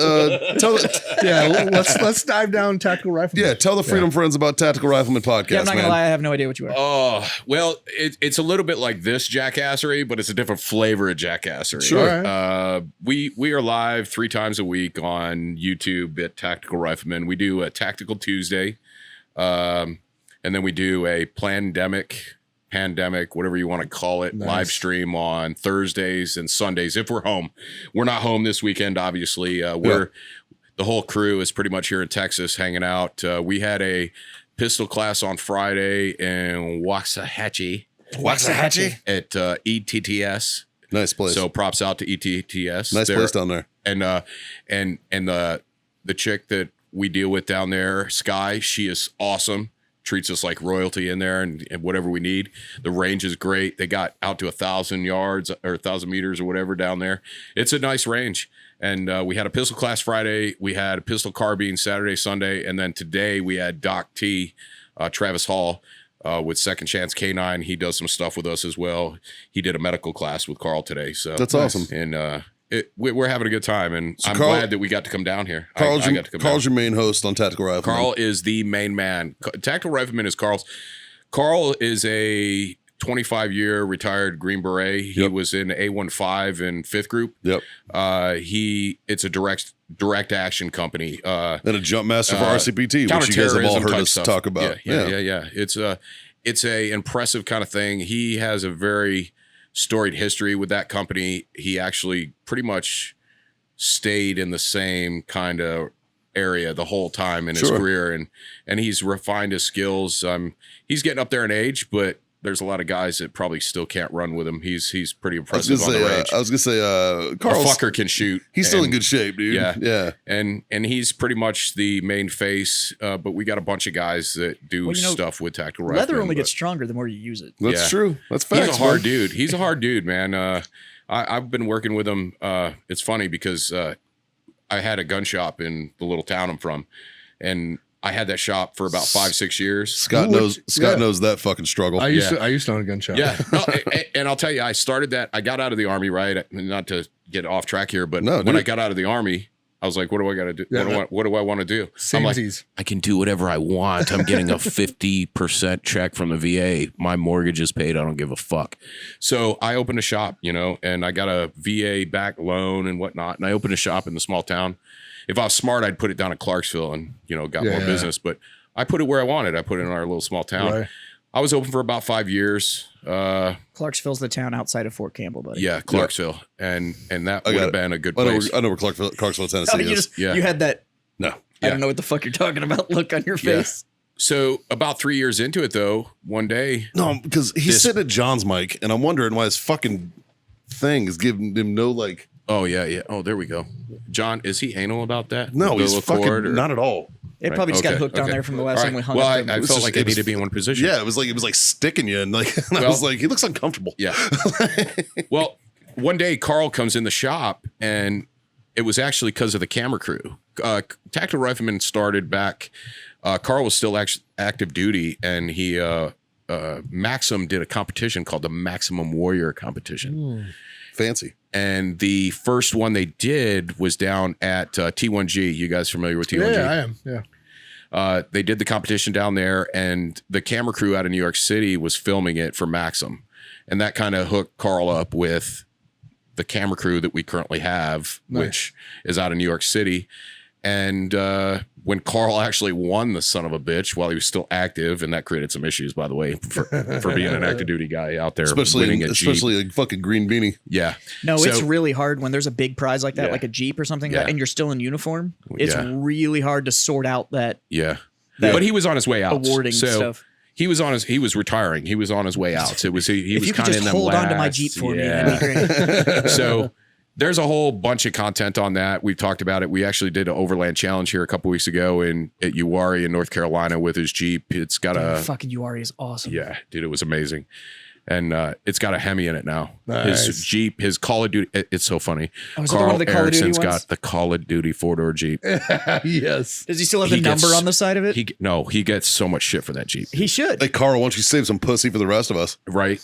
Tell Yeah, let's dive down Tactical Rifleman. tell the Freedom Friends about Tactical Rifleman podcast. Yeah, I'm not man. gonna lie, I have no idea what you are. Oh, well, it's a little bit like this jackassery, but it's a different flavor of jackassery. Sure. We are live 3 times a week on YouTube at Tactical Rifleman. We do a Tactical Tuesday, and then we do a pandemic, whatever you want to call it, Nice. live stream on Thursdays and Sundays if we're home. We're not home this weekend, obviously. The whole crew is pretty much here in Texas hanging out. We had a pistol class on Friday in Waxahachie at ETTS. Nice place. So props out to ETTS. nice They're- place down there. and the chick that we deal with down there, Sky, she is awesome. Treats us like royalty in there and whatever we need. The range is great. They got out to 1,000 yards or 1,000 meters or whatever down there. It's a nice range. And we had a pistol class Friday. We had a pistol carbine Saturday, Sunday. And then today we had Doc T, Travis Hall, with Second Chance K9. He does some stuff with us as well. He did a medical class with Carl today. So That's awesome. And we're having a good time, and I'm Carl- glad that we got to come down here. Carl's, I got to come Carl's down. your main host on Tactical Rifleman. Carl is the main man. Tactical Rifleman is Carl's. Carl is a 25-year retired Green Beret. He Yep. was in A15 and 5th Group. Yep. It's a direct action company. And a jump master for RCPT, which you guys have all Counterterrorism heard type us stuff. talk about. Yeah. It's a impressive kind of thing. He has a very storied history with that company. He actually pretty much stayed in the same kind of area the whole time in his Sure. career, and he's refined his skills. He's getting up there in age, but there's a lot of guys that probably still can't run with him. He's pretty I was impressive gonna on the say, range. Carl The fucker can shoot. He's still in and- good shape, dude. Yeah. And he's pretty much the main face. But we got a bunch of guys that do stuff with Tactical Rifleman. Leather only gets stronger the more you use it. That's Yeah. true. That's facts. He's a hard dude. He's a hard dude, man. I've been working with him. It's funny because I had a gun shop in the little town I'm from, and I had that shop for about 5-6 years. Scott knows that fucking struggle. I used to own a gun shop. Yeah, no, and I'll tell you, I started that. I got out of the Army, right? Not to get off track here, but when I got out of the Army, I was like, what do I got to do? Yeah, what do I want to do? I'm like, I can do whatever I want. I'm getting a 50% check from the VA. My mortgage is paid. I don't give a fuck. so I opened a shop, and I got a VA back loan and whatnot. And I opened a shop in the small town. If I was smart, I'd put it down in Clarksville and, got more business. But I put it where I wanted. I put it in our little small town. Right. I was open for about 5 years. Clarksville's the town outside of Fort Campbell, buddy. Yeah, Clarksville. And that would have been a good I know, place. I know where Clarksville, Tennessee Oh, is. you had that. No. I don't know what the fuck you're talking about. Look on your face. So about 3 years into it, though, one day, No, because he's sitting at John's mic, and I'm wondering why his fucking thing is giving him no, like... oh, yeah. Oh, there we go. John, is he anal about that? No, The he's little fucking cord, or- not at all. It probably just got Okay, hooked on okay. there from the last All time we right. hung Well, up. I was felt just- like it I was- needed to be in one position. Yeah, it was like sticking you, and like and I Well- was like, he looks uncomfortable. Yeah. Well, one day Carl comes in the shop, and it was actually because of the camera crew. Tactical Rifleman started back. Carl was still active duty, and he Maxim did a competition called the Maximum Warrior Competition. Fancy. And the first one they did was down at T1G. You guys familiar with T1G? Yeah, I am. Yeah. They did the competition down there, and the camera crew out of New York City was filming it for Maxim. And that kind of hooked Carl up with the camera crew that we currently have, which is out of New York City. And when Carl actually won the son of a bitch while he was still active, and that created some issues, by the way, for being an active duty guy out there, winning a Jeep. Especially a fucking green beanie. Yeah. No, So- it's really hard when there's a big prize like that, Yeah. like a Jeep or something, Yeah. and you're still in uniform. It's Yeah. really hard to sort out that Yeah. That But he was on his way out. awarding so stuff. he was retiring. He was on his way out. So it was he If was you could kind of just in them hold on to my last- Jeep for me, yeah. that'd be great. So there's a whole bunch of content on that. We've talked about it. We actually did an overland challenge here a couple weeks ago at Uwharrie in North Carolina with his Jeep. It's got Dude, fucking Uwharrie is awesome. yeah, dude, it was amazing. And it's got a Hemi in it now. Nice. His Jeep, his Call of Duty. It's so funny. Oh, is it one of the Call of Duty Ericsson's ones? got the Call of Duty 4-door Jeep. Yes. Does he still have He the number gets- on the side of it? He gets so much shit for that Jeep. He should. Hey, Carl, why don't you save some pussy for the rest of us? Right?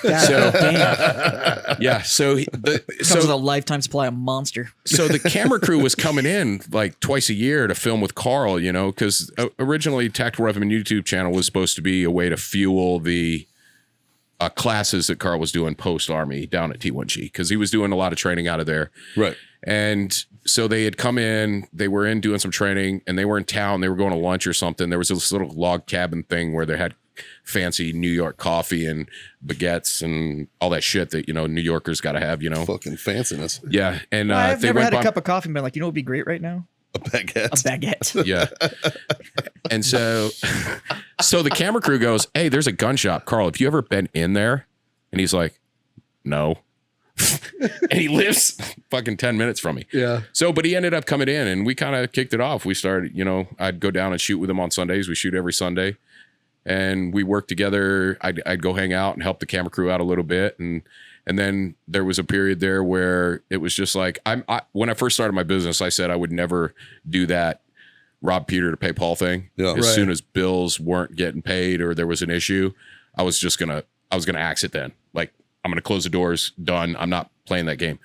God So- damn. Yeah. So Comes with a lifetime supply of Monster. So the camera crew was coming in like twice a year to film with Carl, because originally Tactical Rifleman YouTube channel was supposed to be a way to fuel the classes that Carl was doing post Army down at T1G, because he was doing a lot of training out of there. Right. And so they had come in, they were in doing some training, and they were in town. They were going to lunch or something. There was this little log cabin thing where they had fancy New York coffee and baguettes and all that shit that, New Yorkers got to have, Fucking fanciness. Yeah. And I've they never went had a by- cup of coffee and been like, you know what would be great right now? A baguette. A baguette. Yeah. And so the camera crew goes, hey, there's a gun shop. Carl, have you ever been in there? And he's like, no. And he lives fucking 10 minutes from me. Yeah. So, but he ended up coming in, and we kind of kicked it off. We started, I'd go down and shoot with him on Sundays. We shoot every Sunday, and we worked together. I'd go hang out and help the camera crew out a little bit. And then there was a period there where it was just like, when I first started my business, I said I would never do that rob Peter to pay Paul thing. Yeah. As Right. soon as bills weren't getting paid or there was an issue, I was going to axe it then. Like, I'm going to close the doors, done. I'm not playing that game.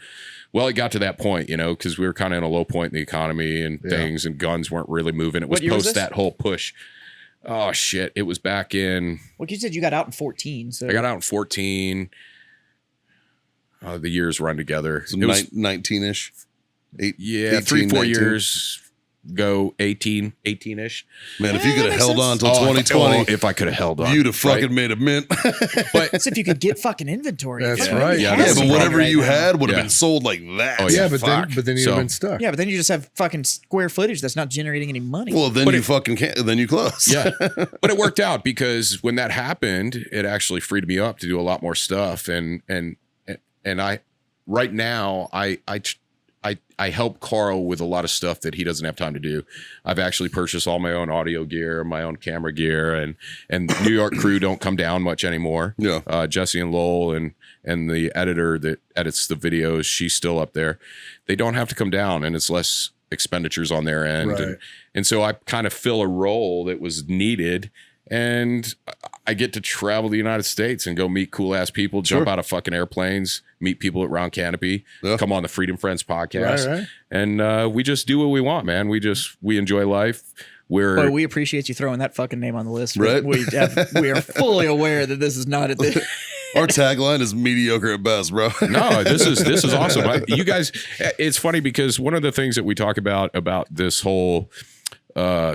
Well, it got to that point, because we were kind of in a low point in the economy and things, and guns weren't really moving. It was What year was post this? that whole push. Oh, shit. It was back in, Well, you said you got out in 14. So I got out in 14. The years run together. So It was 19-ish. Yeah, 3-4 19. years. go 18-ish. Man, if you could have makes held sense. on till 2020, If I could have held on. you'd have fucking right? made a mint. But That's if you could get fucking inventory. That's Fucking right. nobody Yeah, has but it whatever right you now. had would have Yeah. been sold like that. Oh, Yeah, fuck. but then you'd So- have been stuck. Yeah, but then you just have fucking square footage that's not generating any money. Well, then But you it- fucking can't. Then you close. Yeah, but it worked out because when that happened, it actually freed me up to do a lot more stuff. And I, right now, I help Carl with a lot of stuff that he doesn't have time to do. I've actually purchased all my own audio gear, my own camera gear, and the New York crew don't come down much anymore. Yeah. Jesse and Lowell and the editor that edits the videos, she's still up there. They don't have to come down, and it's less expenditures on their end. Right. And so I kind of fill a role that was needed. And I get to travel the United States and go meet cool ass people, jump Sure. out of fucking airplanes, meet people at Round Canopy, Yeah. come on the Freedom Friends podcast. Right. And we just do what we want, man. We enjoy life. But we appreciate you throwing that fucking name on the list. Right. We are fully aware that this is not at the. Our tagline is mediocre at best, bro. No, this is awesome. You guys, it's funny because one of the things that we talk about this whole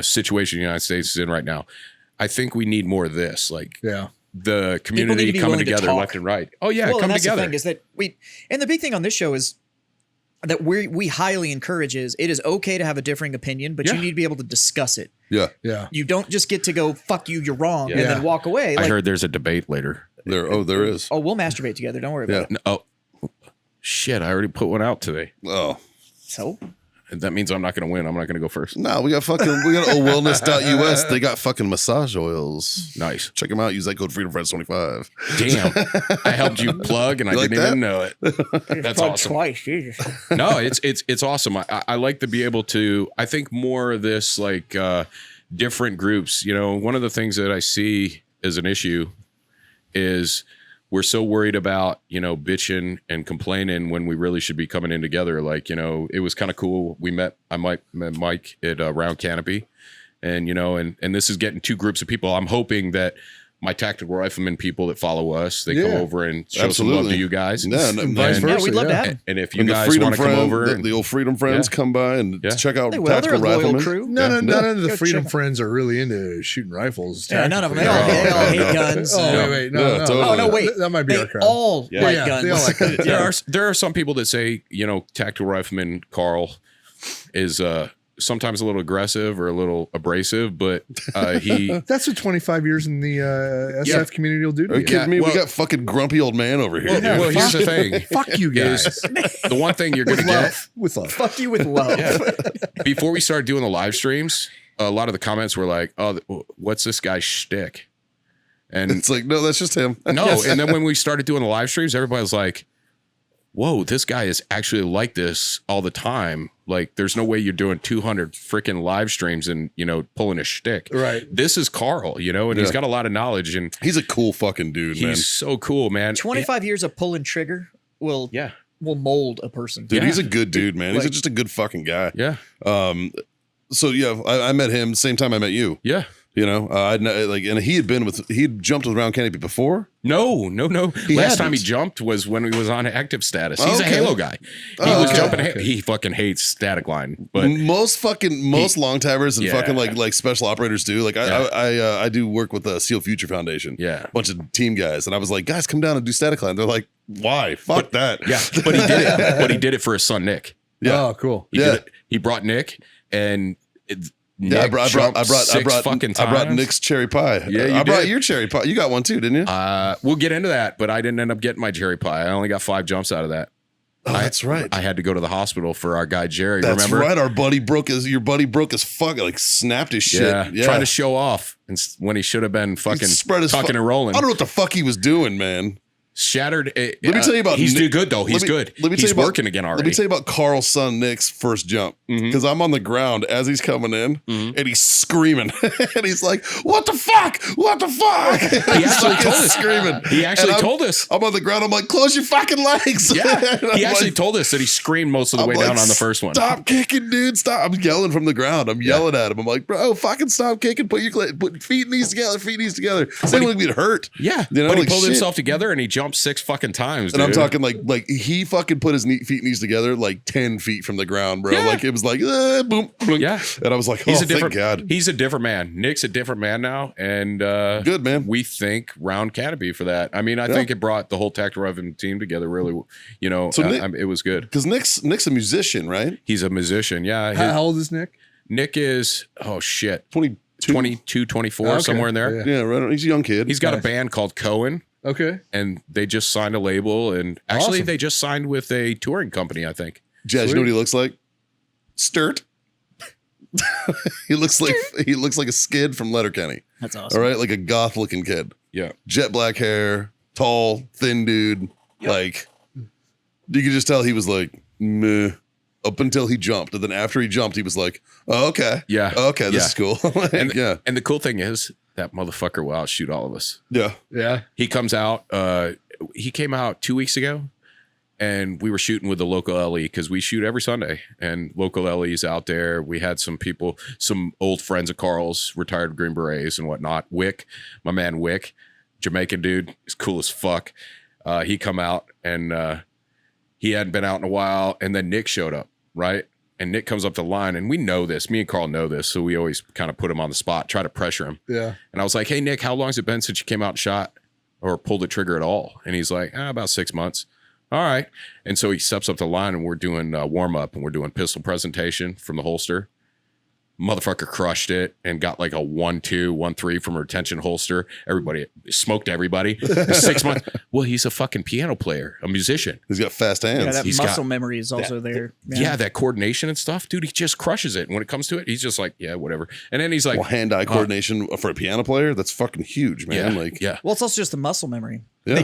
situation the United States is in right now, I think we need more of this, like Yeah. the need community to be coming willing to together talk. left and right. Oh yeah, Well, come and that's together. the thing is that and the big thing on this show is that we highly encourage is it is okay to have a differing opinion, but you Yeah. need to be able to discuss it. Yeah. Yeah. You don't just get to go fuck you, you're wrong, and Yeah. then walk away. I Like, heard there's a debate later. There is. oh, we'll masturbate together. Don't worry about it. No, oh shit! I already put one out today. Oh. So That means I'm not going to win. I'm not going to go first. No, we got owellness.us. They got fucking massage oils. Nice. Check them out. Use that code FreedomFriends25. Damn. I helped you plug and I like didn't that? even know it. That's awesome. twice, Jesus. No, it's awesome. I like to be able to, I think more of this like different groups, you know, one of the things that I see as an issue is we're so worried about, you know, bitching and complaining when we really should be coming in together. Like, you know, it was kind of cool. I met Mike at Round Canopy and, you know, and this is getting two groups of people. I'm hoping that my Tactical Rifleman people that follow us, they come Yeah. over and show some love to you guys. Yeah, And and vice and- versa. Yeah, we'd love to yeah. have him. And if you and the guys Freedom want to come Friend, over, the old Freedom Friends Yeah. come by and Yeah. check out They will. They're a Tactical loyal Rifleman. crew. None of Go the check Freedom 'em. Friends are really into shooting rifles. Yeah, none of them. They tactically. all hate guns. Oh, wait. No, Yeah, no. totally. Oh no, wait. That might be they our crowd. all Yeah. like Yeah, guns. they all like guns. there are some people that say, you know, Tactical Rifleman Carl is sometimes a little aggressive or a little abrasive, but he That's what 25 years in the SF Yeah. community will do to Are you you. kidding me? well- We got fucking grumpy old man over here. dude. well, here's the thing. Fuck you guys. Is the one thing you're going to get With love. Fuck you with love. before we started doing the live streams, a lot of the comments were like, "Oh, what's this guy's shtick?" And It's like, no, that's just him. no, and then when we started doing the live streams, everybody was like, "Whoa, this guy is actually like this all the time. Like, there's no way you're doing 200 freaking live streams and, you know, pulling a shtick." Right. This is Carl, you know, and he's Yeah. got a lot of knowledge and He's a cool fucking dude, man. he's so cool, man. 25 years of pulling trigger will mold a person. Dude, Yeah. he's a good dude, man. He's Like- just a good fucking guy. Yeah. So yeah, I met him same time I met you. Yeah. You know, and he had jumped with Round Canopy before. No. Last time he hadn't. jumped was when he was on active status. He's Okay. a Halo guy. He Oh, was okay. jumping. He fucking hates static line, but most long timers and Yeah. fucking like special operators do. Like Yeah. I do work with the Seal Future Foundation. Yeah. Bunch of team guys, and I was like, guys, come down and do static line. They're like, why? Fuck that. yeah, but he did it. But he did it for his son Nick. Yeah. Oh, cool. He did it. He brought Nick and. Nick Yeah, I brought fucking I brought times. Nick's cherry pie. Yeah, you I brought did. your cherry pie. You got one too, didn't you? We'll get into that, but I didn't end up getting my cherry pie. I only got 5 jumps out of that. Oh, that's right. I had to go to the hospital for our guy Jerry. That's remember? right. Your buddy broke his fuck, like snapped his shit. Yeah, trying to show off when he should have been fucking spread his tucking and rolling. I don't know what the fuck he was doing, man. Shattered. Let me tell you about He's Nick- doing good though. He's good. Let me tell He's you about, working again already. Let me tell you about Carl's son Nick's first jump because I'm on the ground as he's coming in and he's screaming and he's like, "What the fuck? What the fuck?" He actually told us. screaming. He actually And told us. I'm on the ground. I'm like, "Close your fucking legs." Yeah, And he I'm actually like, told us that he screamed most of the I'm way like, down on the first one. Stop kicking, dude! Stop! I'm yelling from the ground. I'm yelling at him. I'm like, "Bro, fucking stop kicking! Put feet knees together. Feet knees together." Same like we'd hurt. Yeah, You know, but he like, pulled shit. himself together and he jumped jumped 6 fucking times, And dude. I'm talking like he fucking put his feet and knees together like 10 feet from the ground, bro. Yeah. Like it was like boom, boom. Yeah. And I was like, He's oh, a different thank God. He's a different man. Nick's a different man now, and Good, man. we thank Round Canopy for that. I mean, I think it brought the whole Tactical Rifleman team together. Really, So Nick- it was good. Because Nick's a musician, right? He's a musician. Yeah, How old is Nick? Nick is 22. 22, 24, Okay. somewhere in there. Yeah. Yeah, right. He's a young kid. He's got Nice. a band called Cohen, Okay. and they just signed a label. And actually, Awesome. they just signed with a touring company, I think. Jazz. You know what he looks like? Sturt. he looks like a skid from Letterkenny. That's awesome. All right, like a goth looking kid. Yeah. Jet black hair, tall, thin dude. Like you could just tell he was like meh up until he jumped, and then after he jumped, he was like, "Oh, okay, Yeah. okay, this Yeah. is cool." Like, And, yeah, and the cool thing is that motherfucker will outshoot all of us. yeah. Yeah. He comes out. He came out 2 weeks ago, and we were shooting with the local LE because we shoot every Sunday. And local LE's out there. We had some people, some old friends of Carl's, retired Green Berets and whatnot. Wick, my man Wick, Jamaican dude, he's cool as fuck. He come out and he hadn't been out in a while. And then Nick showed up, right? And Nick comes up the line, and we know this. Me and Carl know this, so we always kind of put him on the spot, try to pressure him. Yeah. And I was like, "Hey, Nick, how long has it been since you came out and shot or pulled the trigger at all?" And he's like, "About 6 months." All right. And so he steps up the line, and we're doing warm up, and we're doing pistol presentation from the holster. Motherfucker crushed it and got like a 1-2, 1-3 from a retention holster. Everybody smoked everybody. 6 months. Well, he's a fucking piano player, a musician. He's got fast hands. Yeah, that He's muscle got memory is also there. Yeah, that coordination and stuff, dude. He just crushes it. And when it comes to it, he's just like, yeah, whatever. And then he's like, well, hand-eye coordination for a piano player, that's fucking huge, man. yeah, Like, yeah. Well, it's also just the muscle memory. Yeah.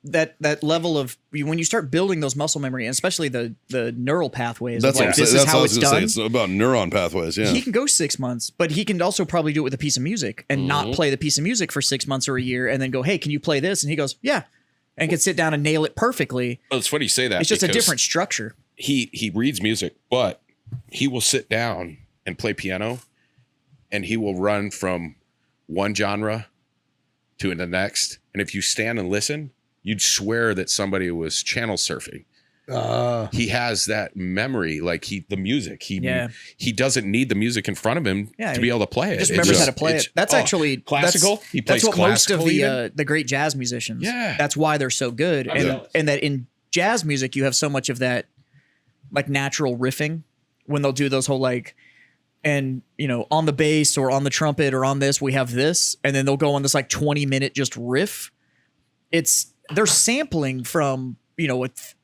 That level of when you start building those muscle memory, and especially the neural pathways. that's of what like, this is that's what how I it's was gonna done. say. It's about neuron pathways. Yeah, He can go 6 months, but he can also probably do it with a piece of music and not Mm-hmm. play the piece of music for 6 months or a year, and then go, "Hey, can you play this?" And he goes, "Yeah," and can sit down and nail it perfectly. Well, it's funny you say that. It's just a because different structure. he reads music, but he will sit down and play piano, and he will run from one genre to the next. And if you stand and listen, you'd swear that somebody was channel surfing. He has that memory, like the music. He doesn't need the music in front of him to be able to play it. Just It's remembers how just- to play it's- it. That's actually classical. That's, He plays that's what most of classical the great jazz musicians. Yeah. that's why they're so good, and that in jazz music you have so much of that, like natural riffing when they'll do those whole like, and on the bass or on the trumpet or on this we have this, and then they'll go on this like 20-minute just riff. They're sampling from with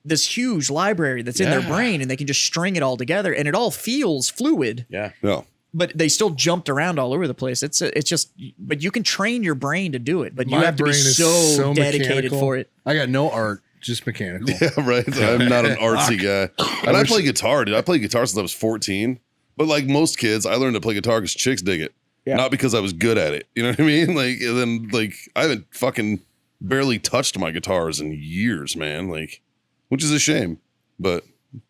this huge library that's in their brain, and they can just string it all together, and it all feels fluid. Yeah. no. But they still jumped around all over the place. It's just, but you can train your brain to do it. But you My have to be brain is so dedicated mechanical. for it. I got no art, just mechanical. Yeah, right. I'm not an artsy guy, and I play guitar, dude. I played guitar since I was 14. But like most kids, I learned to play guitar because chicks dig it, not because I was good at it. You know what I mean? Like, and then like I haven't fucking barely touched my guitars in years, man. Like, which is a shame. But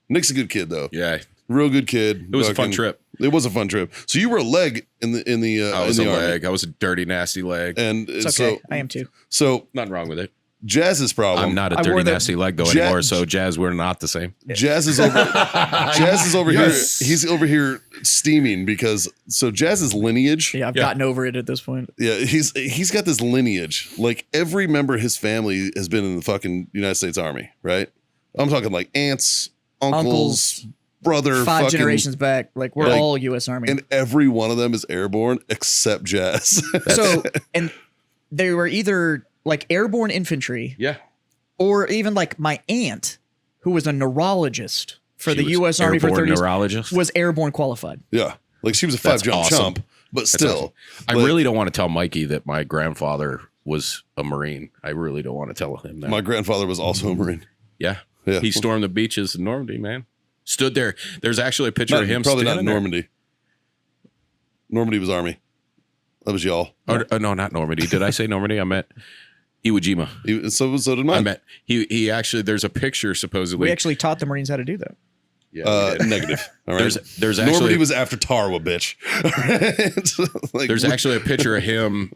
Nick's a good kid though. Yeah. Real good kid. It was a fun trip. It was a fun trip. So you were a leg in the I was in a the Army. leg. I was a dirty, nasty leg. And It's okay. I am too. so Nothing wrong with it. Jazz's problem. I'm not a I wore dirty, the- nasty leg though anymore. So Jazz, we're not the same. Jazz is over. Jazz is over Yes. here. He's over here steaming because so Jazz's lineage. Yeah, I've gotten over it at this point. Yeah, he's got this lineage. Like every member of his family has been in the fucking United States Army, right? I'm talking like aunts, uncles, brother, 5 fucking, generations back, like we're like- all U.S. Army. and every one of them is airborne except Jazz. So, and they were either like airborne infantry, Yeah. or even like my aunt, who was a neurologist for She the was U.S. Army for Airborne 30 years, neurologist. was airborne qualified. Yeah, like she was a That's 5-jump awesome. chump, but still, I like, really don't want to tell Mikey that my grandfather was a Marine. I really don't want to tell him that. my grandfather was also a Marine. Yeah. Yeah. He stormed the beaches in Normandy, man. Stood there. There's actually a picture of him Probably not standing there. Normandy. Normandy was Army. That was y'all. No, not Normandy. Did I say Normandy? I meant Iwo Jima. So did mine. I meant he actually. There's a picture supposedly. We actually taught the Marines how to do that. Yeah, we did. Negative. All right. There's Normandy actually was after Tarawa, bitch. All right? Like, there's actually a picture of him,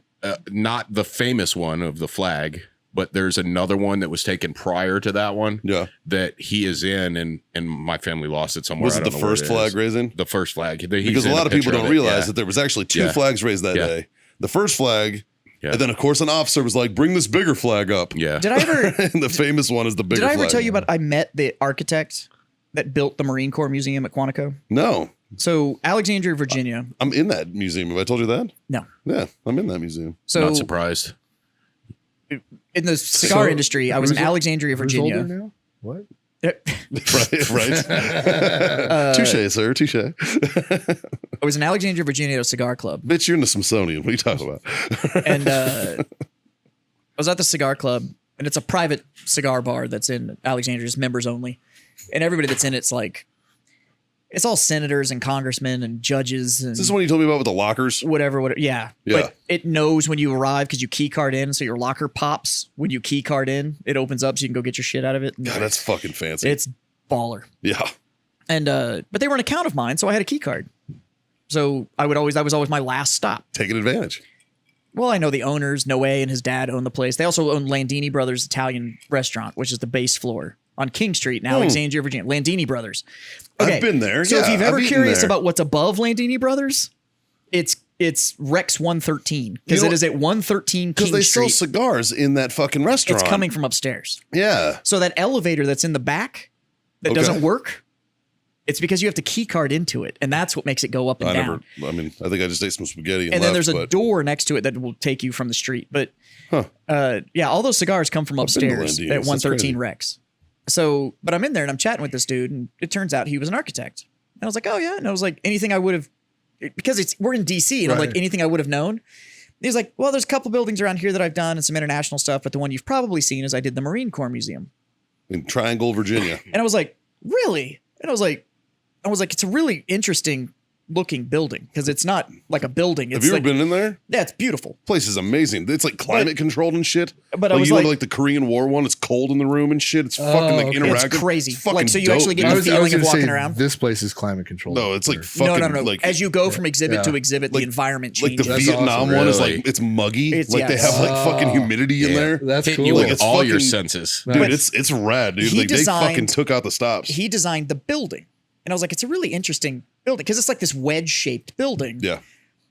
not the famous one of the flag, but there's another one that was taken prior to that one. Yeah. That he is in, and my family lost it somewhere. Was I it don't the know where first it flag is. raising? The first flag. Because a lot of people don't realize that there was actually 2 Yeah. flags raised that Yeah. day. The first flag, Yeah. and then of course an officer was like, "Bring this bigger flag up." Yeah. Did I ever And the famous one is the bigger did I flag. ever tell you about I met the architect that built the Marine Corps Museum at Quantico? No, So Alexandria, Virginia. I'm in that museum. Have I told you that? No. Yeah, I'm in that museum. So Not surprised. in the cigar So, industry, I was in who's- Alexandria, Who's older Virginia. now? What? Right. Touche, sir. Touche. I was in Alexandria, Virginia at a cigar club. Bitch, you're in the Smithsonian. What are you talking about? And I was at the cigar club, and it's a private cigar bar that's in Alexandria, just members only. And everybody that's in it's like, it's all senators and congressmen and judges and Is this the one you told me about with the lockers? whatever. Yeah. Yeah. But it knows when you arrive because you key card in, so your locker pops when you key card in. It opens up so you can go get your shit out of it. God, that's fucking fancy. It's baller. Yeah. And but they were an account of mine, so I had a key card. So that was always my last stop. Taking advantage. Well, I know the owners. Noe and his dad own the place. They also own Landini Brothers Italian Restaurant, which is the base floor on King Street in Alexandria, Virginia. Landini Brothers. Okay. I've been there. So if Yeah, you've ever I've eaten curious there. about what's above Landini Brothers, it's Rex 113 because You know it is at 113 Because King they Street. sell cigars in that fucking restaurant. It's coming from upstairs. Yeah. So that elevator that's in the back that Okay. doesn't work, it's because you have to key card into it, and that's what makes it go up and down. I think I just ate some spaghetti and And left, then there's a but door next to it that will take you from the street. But yeah, all those cigars come from been to upstairs Landini's. at That's 113 crazy. Rex. So, but I'm in there and I'm chatting with this dude, and it turns out he was an architect. And I was like, oh yeah. And I was like, anything I would have, because we're in DC, and I'm Right. like, anything I would have known. And he's like, well, there's a couple buildings around here that I've done and some international stuff, but the one you've probably seen is I did the Marine Corps Museum. in Triangle, Virginia. And I was like, really? And I was like, it's a really interesting looking building because it's not like a building. It's Have you ever like, been in there? yeah, it's beautiful. Place is amazing. It's like climate controlled and shit. But I like was you go like- to like the Korean War one. It's cold in the room and shit. It's fucking like okay. interactive. It's crazy. fucking Like, so you dope, actually get dude. the I was feeling of gonna walking say around. this place is climate controlled. No, it's like Or- fucking No. like As you go from exhibit to exhibit, Like- the environment like the changes. That's Vietnam awesome. one is Really? like it's muggy. It's- like they yes. have like fucking humidity in Yeah. there. That's Hit cool. you Like, with it's all your fucking- senses. Dude, But it's rad, dude. he Like they designed- fucking took out the stops. He designed the building. And I was like, it's a really interesting building because it's like this wedge shaped building. Yeah.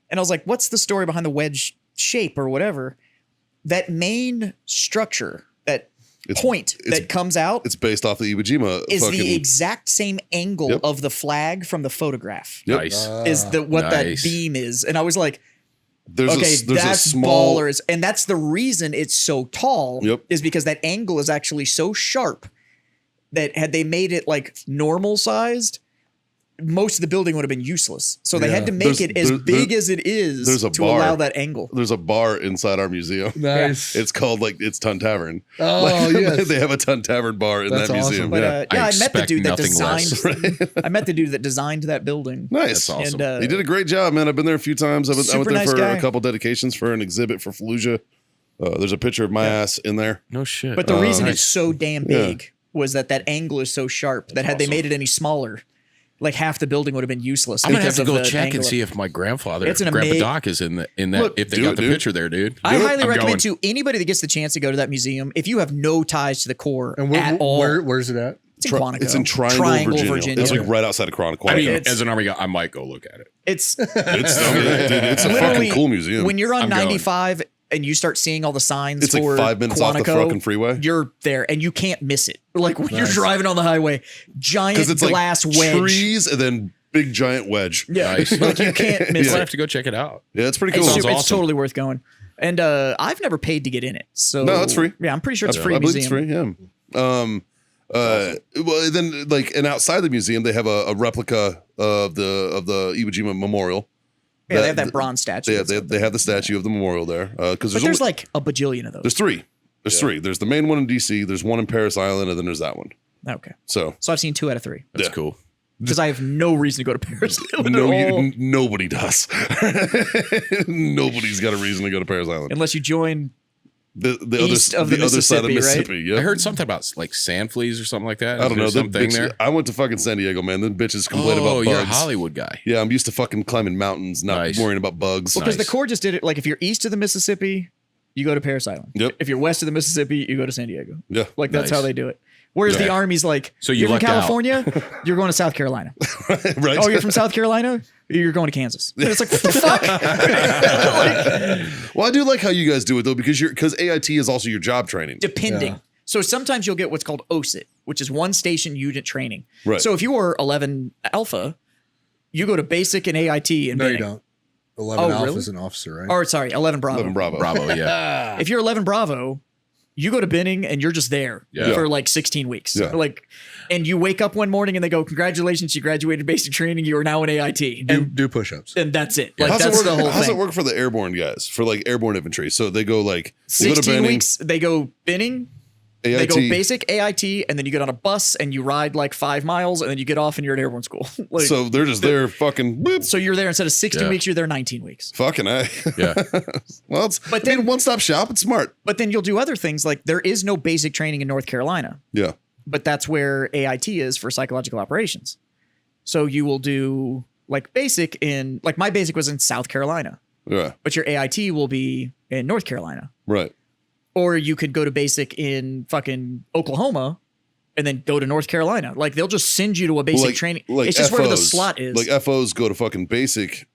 And I was like, what's the story behind the wedge shape or whatever? That main structure, that point that comes out It's based off the Iwo Jima is fucking the exact same angle Yep. of the flag from the photograph. Yep. Nice. Is what that Nice. beam is. And I was like, There's okay, a, there's that's a small ballers. And that's the reason it's so tall Yep. is because that angle is actually so sharp that had they made it like normal sized, most of the building would have been useless. So they had to make There's- it as there- big as it is there's a to bar. allow that angle. There's a bar inside our museum. Nice. It's called like it's Tun Tavern. Oh, Like, yes. they have a Tun Tavern bar in That's that awesome. museum. But Yeah. yeah, I I met the expect dude that nothing designed. less. I met the dude that designed that building. Nice. That's awesome. And He did a great job, man. I've been there a few times. I went Super there nice for guy. a couple dedications for an exhibit for Fallujah. There's a picture of my ass in there. No shit. But the reason nice. it's so damn big was that angle is so sharp that had they made it any smaller, like half the building would have been useless. I'm gonna have because to of go the check angle and of- see if my grandfather, It's an Grandpa ama- Doc, is in that. Look, If they do got it, the dude. picture there, dude. I Do it. highly I'm recommend going. to anybody that gets the chance to go to that museum. If you have no ties to the core And at all, where's it at? it's in Quantico. It's in Triangle, Virginia. It's like right outside of Quantico. I mean, It's- as an army guy, I might go look at it. It's it's a literally fucking cool museum. When you're on I'm going. 95 and you start seeing all the signs It's like for 5 minutes off the Quantico, fucking freeway. you're there and you can't miss it. Like when you're driving on the highway, giant Because it's glass like wedge. trees and then big giant wedge. Yeah, Nice. like you can't miss I it. have to go check it out. Yeah, it's pretty It's, cool. Sounds it's awesome. totally worth going. And I've never paid to get in it. So No, it's free. Yeah, I'm pretty sure it's I free believe museum. it's free. Yeah. Well, then like, and outside the museum, they have a replica of the Iwo Jima memorial. Yeah, they have that bronze statue. They have the statue of the memorial there. Because But there's like a bajillion of those. there's three. There's three. There's the main one in DC. There's one in Paris Island, and then there's that one. Okay. So So I've seen 2 out of 3 That's Yeah. cool. because I have no reason to go to Paris. no, at all, nobody does. Nobody's got a reason to go to Paris Island. unless you join. The East other of the other side of Mississippi, right? Mississippi. Yeah. I heard something about like sand fleas or something like that. I don't know. Is The there something bitch, there? I went to fucking San Diego, man. Them bitches complain about Oh, bugs. you're a Hollywood guy. Yeah, I'm used to fucking climbing mountains, not Nice. worrying about bugs. Because the Nice. Corps just did it. Like if you're east of the Mississippi, you go to Parris Island. Yep. If you're west of the Mississippi, you go to San Diego. Yeah. Like that's Nice. how they do it. Whereas the Army's like, So you you're from lucked out. California, you're going to South Carolina. Right. Oh, you're from South Carolina, you're going to Kansas. And it's like, what the fuck? Well, I do like how you guys do it though, because AIT is also your job training. Depending. Yeah. So sometimes you'll get what's called OSIT, which is one station unit training. Right. So if you were 11 Alpha, you go to basic and AIT and No, you Benning. don't. 11 Oh, Alpha really? is an officer, right? Or sorry, 11 Bravo. 11 Bravo. Bravo, yeah. If you're 11 Bravo, you go to Benning and you're just there Yeah. for like 16 weeks. Yeah. Like, and you wake up one morning and they go, "Congratulations, you graduated basic training. You are now in AIT." Do push-ups. And that's it. Like How's that's it work? the whole How's thing. it work for the airborne guys? For like airborne infantry, so they go like they go to 16 Benning, weeks. They go Benning. AIT. They go basic AIT, and then you get on a bus and you ride like 5 miles, and then you get off and you're at airborne school. Like, So they're just there, fucking boop, so you're there instead of 16 Yeah. weeks, you're there 19 weeks. fucking a. Yeah. Well, it's But then then- one stop shop. It's smart. But then you'll do other things like there is no basic training in North Carolina, Yeah. but that's where AIT is for psychological operations. So you will do like basic in like my basic was in South Carolina, Yeah. but your AIT will be in North Carolina. Right. Or you could go to basic in fucking Oklahoma and then go to North Carolina. Like they'll just send you to a basic training. It's just wherever the slot is. Like FOs go to fucking basic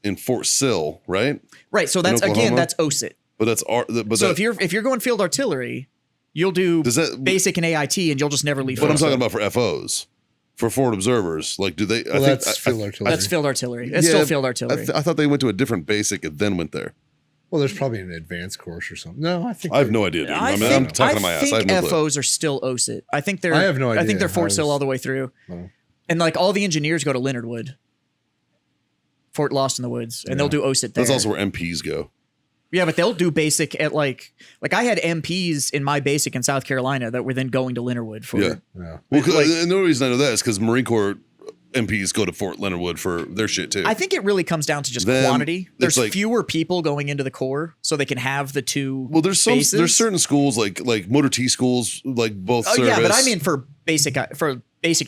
in Fort Sill, right? right. So that's Oklahoma? again, that's OSIT. But that's our. But So that, if you're going field artillery, you'll do Does that- basic and AIT and you'll just never leave. But I'm field. talking about for FOs, for forward observers. Like, do they? Well, I think that's field artillery. That's field artillery. It's Yeah, still field artillery. I thought they went to a different basic and then went there. Well, there's probably an advanced course or something. No, I think I have no idea, dude. I I'm think, talking to my ass. I have no clue. FOs are still OSIT. I think they're. I have no I think idea. they're Fort I Sill was- all the way through, Oh. and like all the engineers go to Leonard Wood, Fort Lost in the Woods, and they'll do OSIT there. That's also where MPs go. Yeah, but they'll do basic at like I had MPs in my basic in South Carolina that were then going to Leonard Wood for. Yeah. Yeah. Well, and the only reason I know that is because Marine Corps MPs go to Fort Leonard Wood for their shit too. I think it really comes down to just Them, quantity. it's There's like- fewer people going into the Corps, so they can have the two. well, there's bases. there's certain schools like Motor T schools, like both Oh service. yeah, but I mean for basic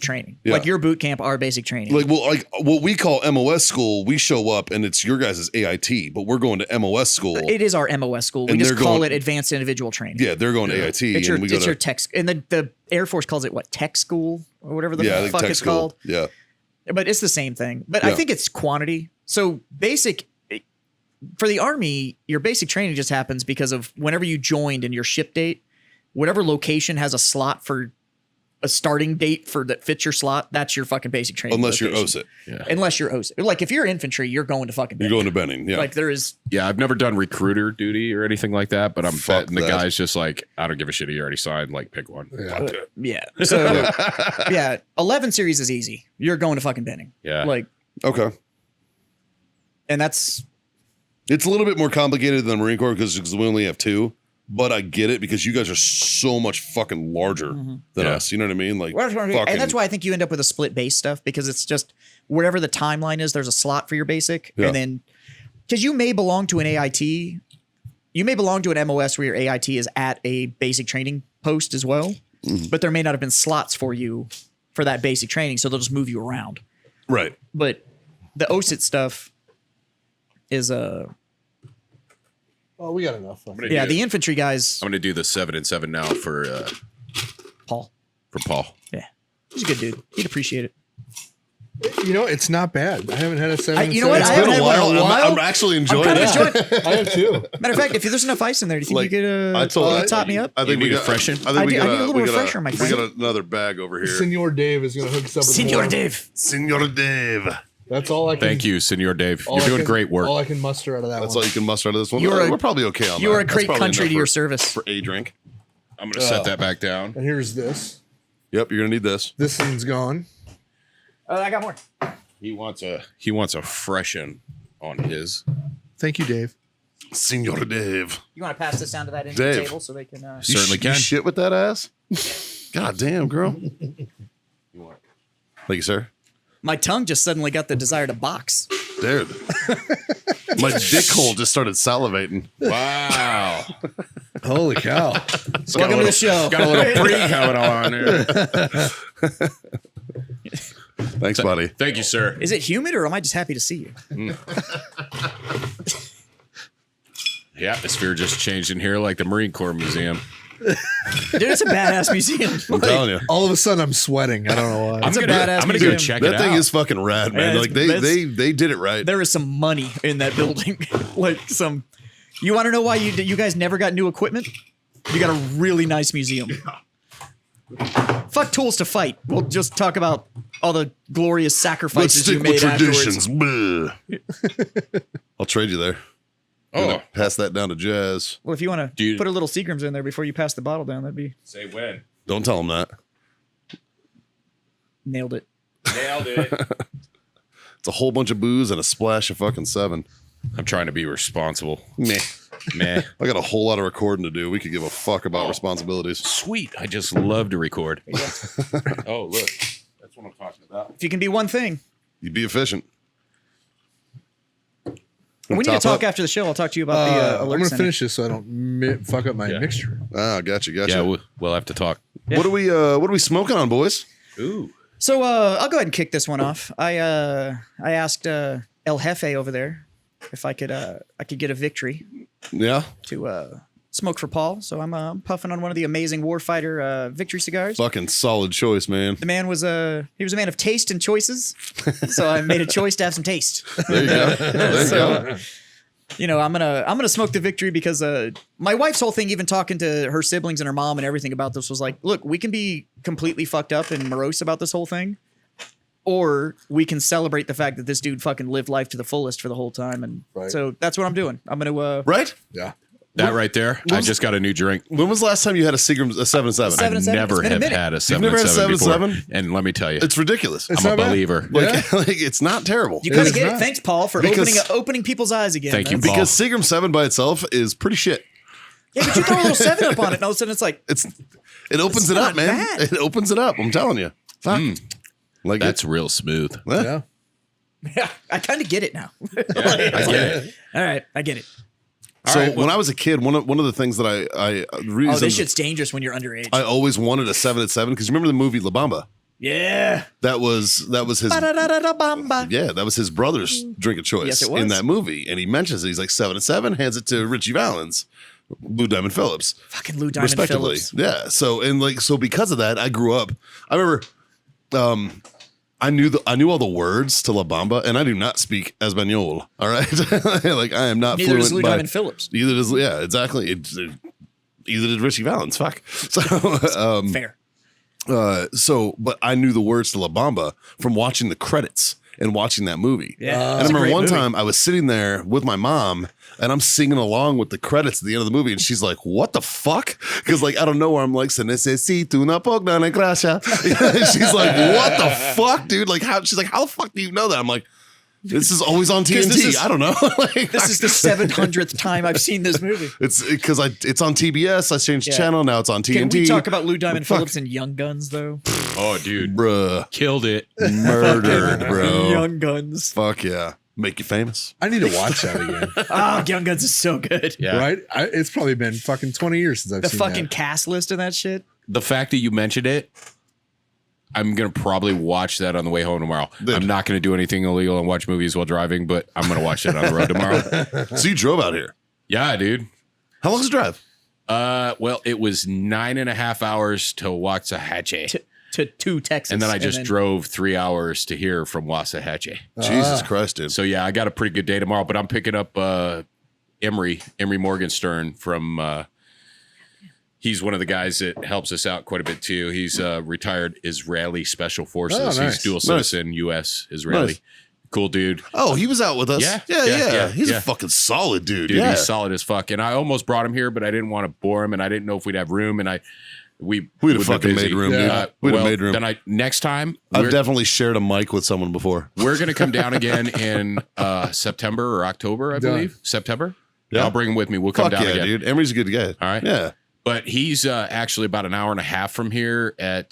training, Yeah. like your boot camp, our basic training. like what we call MOS school, we show up and it's your guys' AIT, but we're going to MOS school. It is our MOS school. We And just they're call going- it Advanced Individual Training. Yeah, they're going to AIT, It's your and we go to tech, and the Air Force calls it what, tech school or whatever the yeah, I think fuck tech it's school. called. Yeah, But it's the same thing. But I Yeah. think it's quantity. So basic for the Army, your basic training just happens because of whenever you joined and your ship date, whatever location has a slot for a starting date for that fits your slot, that's your fucking basic training. unless you're location. OSIT, Unless you're OSIT. Like if you're infantry, you're going to fucking you're Benning. going to Benning. Yeah, Like there is Yeah, I've never done recruiter duty or anything like that, but I'm Fuck betting the that. guy's just like, I don't give a shit. He already signed. Like, pick one. Yeah. Fuck it. yeah. So yeah, 11 series is easy. You're going to fucking Benning. Yeah. Like, okay. and that's It's a little bit more complicated than the Marine Corps because we only have two. But I get it because you guys are so much fucking larger than Yeah. us. You know what I mean? Like, and that's why I think you end up with a split base stuff because it's just wherever the timeline is, there's a slot for your basic, Yeah. and then because you may belong to an AIT, you may belong to an MOS where your AIT is at a basic training post as well, but there may not have been slots for you for that basic training, so they'll just move you around. right. But the OSIT stuff is Oh, we got enough. yeah, the infantry guys, I'm gonna do the 7 and 7 now for Paul. Paul. Yeah, he's a good dude. He'd appreciate it. You know, it's not bad. I haven't had a 7. You know what? It's I been haven't a had one in while. a while. I'm actually enjoying kind of it. enjoying it. I have 2. Matter of fact, if there's enough ice in there, do you think you could top me up? I think You we need a got freshen? I think I we do- I got need a little we got refresher, my We friend. got another bag over here. Senor Dave is going to hook us up with Senor more. Dave. Senor Dave. That's all I can. Thank you, Senor Dave. all You're I doing can- great work. All I can muster out of that That's one. all you can muster out of this one. You're a- We're probably okay on that. You are a That's great probably country enough to your for- service. for a drink. I'm gonna set that back down. And here's this. Yep, you're gonna need this. This one's gone. I got more. He wants a freshen on his. Thank you, Dave. Senor Dave. You want to pass this down to that end Dave. table so they can. You Certainly you can. shit with that ass. God damn, girl. Thank you, sir. My tongue just suddenly got the desire to box. Dude. My dick hole just started salivating. Wow. Holy cow. Welcome to the show. Got a little pre coming on here. Thanks, buddy. Thank you, sir. Is it humid or am I just happy to see you? The atmosphere just changed in here like the Marine Corps Museum. Dude, it's a badass museum. I'm telling you. All of a sudden, I'm sweating. I don't know why. I'm a gonna badass go museum. check it That thing out. is fucking rad, man. Yeah, Like it's- they did it right. There is some money in that building. Like some. You want to know why you guys never got new equipment? You got a really nice museum. Fuck tools to fight. We'll just talk about all the glorious Let's sacrifices you stick made with afterwards. traditions. Bleh. I'll trade you there. Oh, Pass that down to Jazz. Well, if you want to Dude. put a little Seagrams in there before you pass the bottle down, that'd be say when. Don't tell him that. nailed it. Nailed it. It's a whole bunch of booze and a splash of fucking 7. I'm trying to be responsible. Meh. Meh. I got a whole lot of recording to do. We could give a fuck about responsibilities. Sweet. I just love to record. Oh, look. That's what I'm talking about. If you can be one thing, You be efficient. we need to Top talk up? after the show. I'll talk to you about the I'm alert gonna center. finish this so I don't fuck up my mixture. Ah, gotcha. Yeah, we'll have to talk. What are we smoking on, boys? Ooh. So I'll go ahead and kick this one off. I asked El Jefe over there if I could get a victory Yeah. to smoke for Paul. So I'm puffing on one of the amazing Warfighter victory cigars. Fucking solid choice, man. The man was a man of taste and choices, so I made a choice to have some taste. There you go. There you go. You know, I'm gonna smoke the victory because my wife's whole thing, even talking to her siblings and her mom and everything about this, was like, look, we can be completely fucked up and morose about this whole thing, or we can celebrate the fact that this dude fucking lived life to the fullest for the whole time, and Right. so that's what I'm doing. I'm gonna Right? Yeah. That right there. I just got a new drink. When was the last time you had a Seagram, a 7-7? Seven- I 7-7. never It's been a have minute. had a You've never had 7-7 before. 7-7? And let me tell you, It's ridiculous. It's I'm a not bad. believer. Like, like it's not terrible. you kind is of get not. it. Thanks, Paul, for Because- opening people's eyes again. Thank you, That's- Paul. Because Seagram 7 by itself is pretty shit. Yeah, but you throw a little 7 up on it, and all of a sudden it's like, It opens It's it up, not man. bad. It opens it up. I'm telling you. Fuck. Like That's real smooth. Yeah. yeah, I kind of get it now. I get it. All right, I get it. So right, when I was a kid, one of the things that the Oh, reasons this shit's dangerous when you're underage. I always wanted a 7-7 because you remember the movie La Bamba? Yeah. That was his Ba-da-da-da-da-bamba. yeah, that was his brother's drink of choice Yes, it was. in that movie, and he mentions it. He's like 7-7, hands it to Richie Valens, Blue Diamond Phillips, Fucking Lou Diamond respectively. Phillips. Yeah. So because of that, I grew up. I remember, I knew all the words to La Bamba, and I do not speak Espanol. All right, like I am not Neither fluent. does Lou by- Diamond Phillips. Either does exactly. Either did Richie Valens. Fuck. So Fair. but I knew the words to La Bamba from watching the credits and watching that movie. Yeah. And I It's a remember great one movie. time I was sitting there with my mom and I'm singing along with the credits at the end of the movie, and she's like, "What the fuck?" Because like I don't know where I'm like, "Se necesita una pugna en gracia." She's like, "What the fuck, dude?" Like how? She's like, "How the fuck do you know that?" I'm like, "This is always on 'Cause TNT." this is- I don't know. Like, This is the 700th time I've seen this movie. it's because it's on TBS. I changed the Yeah. channel. Now it's on TNT. Can we talk about Lou Diamond Fuck. Phillips and Young Guns, though? Oh, dude. Bruh, Killed it. murdered, bro. Young Guns. Fuck yeah, make you famous. I need to watch that again. Oh, Young Guns is so good. Yeah. Right? It's probably been fucking 20 years since I've The seen fucking that. cast list of that shit. The fact that you mentioned it, I'm going to probably watch that on the way home tomorrow. Dude. I'm not going to do anything illegal and watch movies while driving, but I'm going to watch that on the road tomorrow. So you drove out here. Yeah, dude. How long's the drive? Well, it was 9.5 hours to Waxahachie. To Texas. And then I just then- drove 3 hours to here from Waxahachie. Jesus Christ, dude. So yeah, I got a pretty good day tomorrow, but I'm picking up Emery Morgenstern from he's one of the guys that helps us out quite a bit too. He's retired Israeli Special Forces. Oh, nice. He's dual citizen, US, Israeli. Nice. Cool dude. Oh, he was out with us. Yeah, yeah. yeah, He's yeah. a fucking solid dude. Dude, yeah. he's solid as fuck. And I almost brought him here, but I didn't want to bore him and I didn't know if we'd have room. And we'd We'd have have fucking been busy. made room, Yeah. dude. We'd have made room. Then next time I've definitely shared a mic with someone before. we're gonna come down again in September or October, I Done. believe. September. Yeah. I'll bring him with me. We'll come Fuck down yeah, again. dude. Emery's a good guy. All right. Yeah. But he's actually about an hour and a half from here at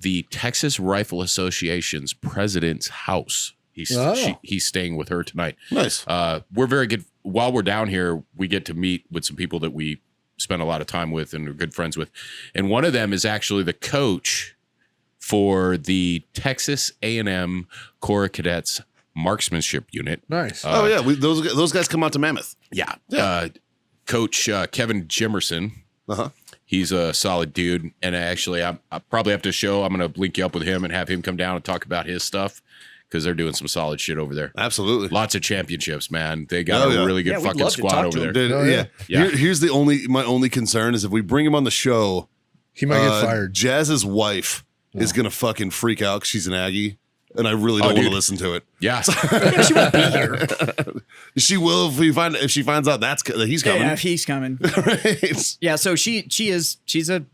the Texas Rifle Association's president's house. He's staying with her tonight. Nice. We're very good. While we're down here, we get to meet with some people that we spend a lot of time with and are good friends with. And one of them is actually the coach for the Texas A&M Corps of Cadets marksmanship unit. Nice. Oh yeah, those guys come out to Mammoth. Yeah. Coach Kevin Jimerson. Uh-huh. He's a solid dude. And actually, I probably after the show, I'm going to link you up with him and have him come down and talk about his stuff because they're doing some solid shit over there. Absolutely. Lots of championships, man. They got a really good we'd fucking love to squad talk over to there. him. Yeah. Here's my only concern is if we bring him on the show, He might get fired. Jazz's wife is gonna fucking freak out because she's an Aggie, and I really don't want to listen to it. Yeah. Yeah, she won't be here. She will if she finds out that he's coming. Yeah, he's coming. Right. Yeah, so she's a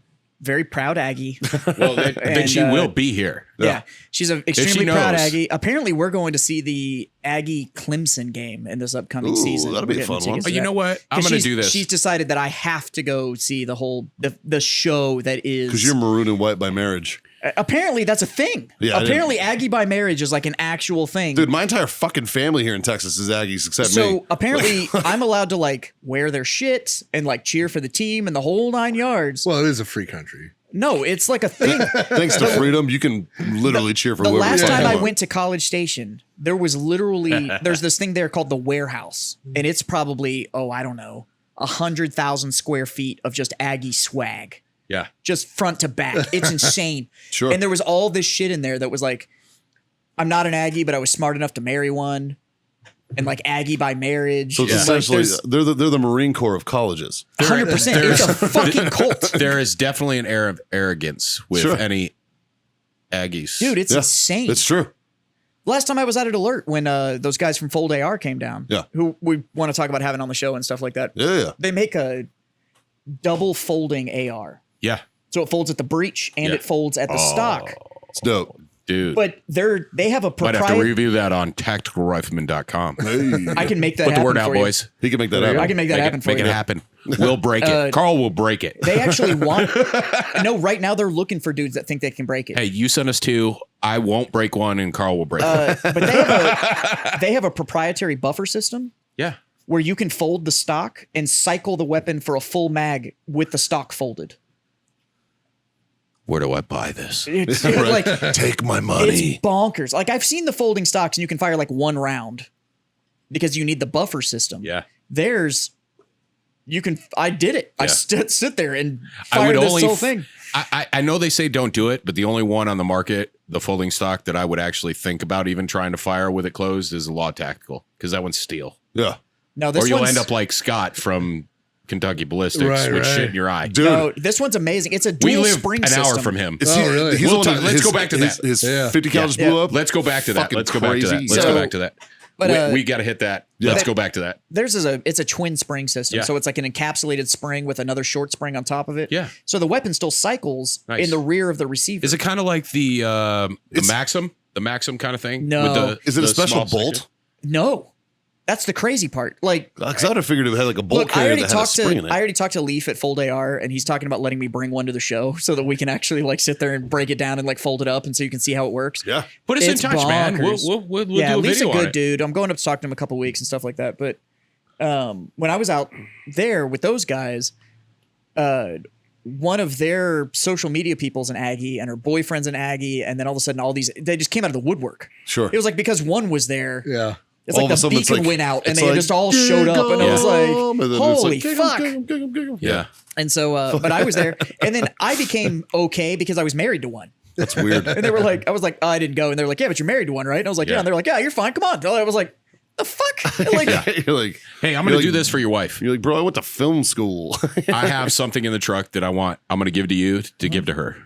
very proud Aggie. Well, then she will be here. Yeah, she's an extremely proud knows. Aggie. Apparently, we're going to see the Aggie Clemson game in this upcoming season. That'll be We're a fun getting one. tickets Oh, to you that. know what? I'm 'Cause going to she's- do this. She's decided that I have to go see the show that is. Because you're maroon and white by marriage. Apparently, that's a thing. Yeah, I apparently, Aggie by marriage is like an actual thing. Dude, my entire fucking family here in Texas is Aggies except me. So apparently, I'm allowed to like wear their shit and like cheer for the team and the whole 9 yards. Well, it is a free country. No, it's like a thing. Thanks to freedom, you can literally cheer for The whoever last you time I want. went to College Station, there was literally there's this thing there called the warehouse, and it's probably I don't know 100,000 square feet of just Aggie swag, Yeah. just front to back. It's insane. Sure. And there was all this shit in there that was like, I'm not an Aggie, but I was smart enough to marry one, and like Aggie by marriage. So it's It's like essentially they're the Marine Corps of colleges. 100%. It's a fucking cult. There is definitely an air of arrogance with Sure. any Aggies. Dude, it's Yeah, insane. It's true. Last time I was at an alert when those guys from Fold AR came down. Yeah. Who we want to talk about having on the show and stuff like that. Yeah. They make a double folding AR. Yeah. So it folds at the breech and Yeah. it folds at the stock. It's dope. Dude. But they have a Might have to proprietary. review that on tacticalrifleman.com. Hey. I can make that Put the happen word out, for you. boys. He can make that happen. I can make that happen for Make you. it happen. We'll break it. Carl will break it. They actually want. No, right now they're looking for dudes that think they can break it. Hey, you send us two. I won't break one, and Carl will break it. But they have a proprietary buffer system Yeah. where you can fold the stock and cycle the weapon for a full mag with the stock folded. Where do I buy this? It's like Take my it's money. bonkers. Like I've seen the folding stocks and you can fire like one round because you need the buffer system. Yeah. Theirs, you can. I did it. I Yeah. sit there and I fired would this only whole thing. I know they say don't do it, but the only one on the market, the folding stock that I would actually think about even trying to fire with it closed is the Law Tactical because that one's steel. Yeah. No, this Or you'll one's, end up like Scott from Kentucky Ballistics Right, with right. shit in your eye. Dude. no, this one's amazing. It's a We dual live spring an system. hour from him. Is Oh, really? He's We'll the one talk- that let's go back to his, that. His Yeah. 50 cal just Yeah. blew up. Let's go back to that. Fucking Let's go back to that. crazy. Let's So- go back to that. But, We got to hit that. Yeah. Let's go back to that. Theirs is it's a twin spring system, Yeah. so it's like an encapsulated spring with another short spring on top of it. Yeah. So the weapon still cycles Nice. in the rear of the receiver. Is it kind of like the It's- Maxim? The Maxim kind of thing? No. Is it a the special small bolt? section? No, that's the crazy part. Like, Because I would have figured it had like a bolt look, I carrier already that had a talked spring to in it. I already talked to Leaf at Fold AR, and he's talking about letting me bring one to the show so that we can actually like sit there and break it down and like fold it up, and so you can see how it works. Yeah. Put us in It's touch, man. bonkers. We'll Yeah, do a Leaf's a video on good it. dude. I'm going up to talk to him a couple weeks and stuff like that. But when I was out there with those guys, one of their social media people's an Aggie, and her boyfriend's an Aggie, and then all of a sudden, they just came out of the woodwork. Sure. It was like because one was there. Yeah. It's All like of a the sudden it's beacon like- went out, and it's they like, just all showed up, and I was "Giggle," and then like, it's "Holy "Giggle, fuck!" giggle, giggle, giggle." Yeah. And so, but I was there, and then I became okay because I was married to one. That's weird. And they were like, I was like, oh, I didn't go, and they're like, yeah, but you're married to one, right? And I was like, yeah. Yeah. And they're like, yeah, you're fine. Come on. And I was like, the fuck? Like, You're like, Hey, I'm going to You're do like- this for your wife. you're like, bro, I went to film school. I have something in the truck that I'm going to give to you to give to her.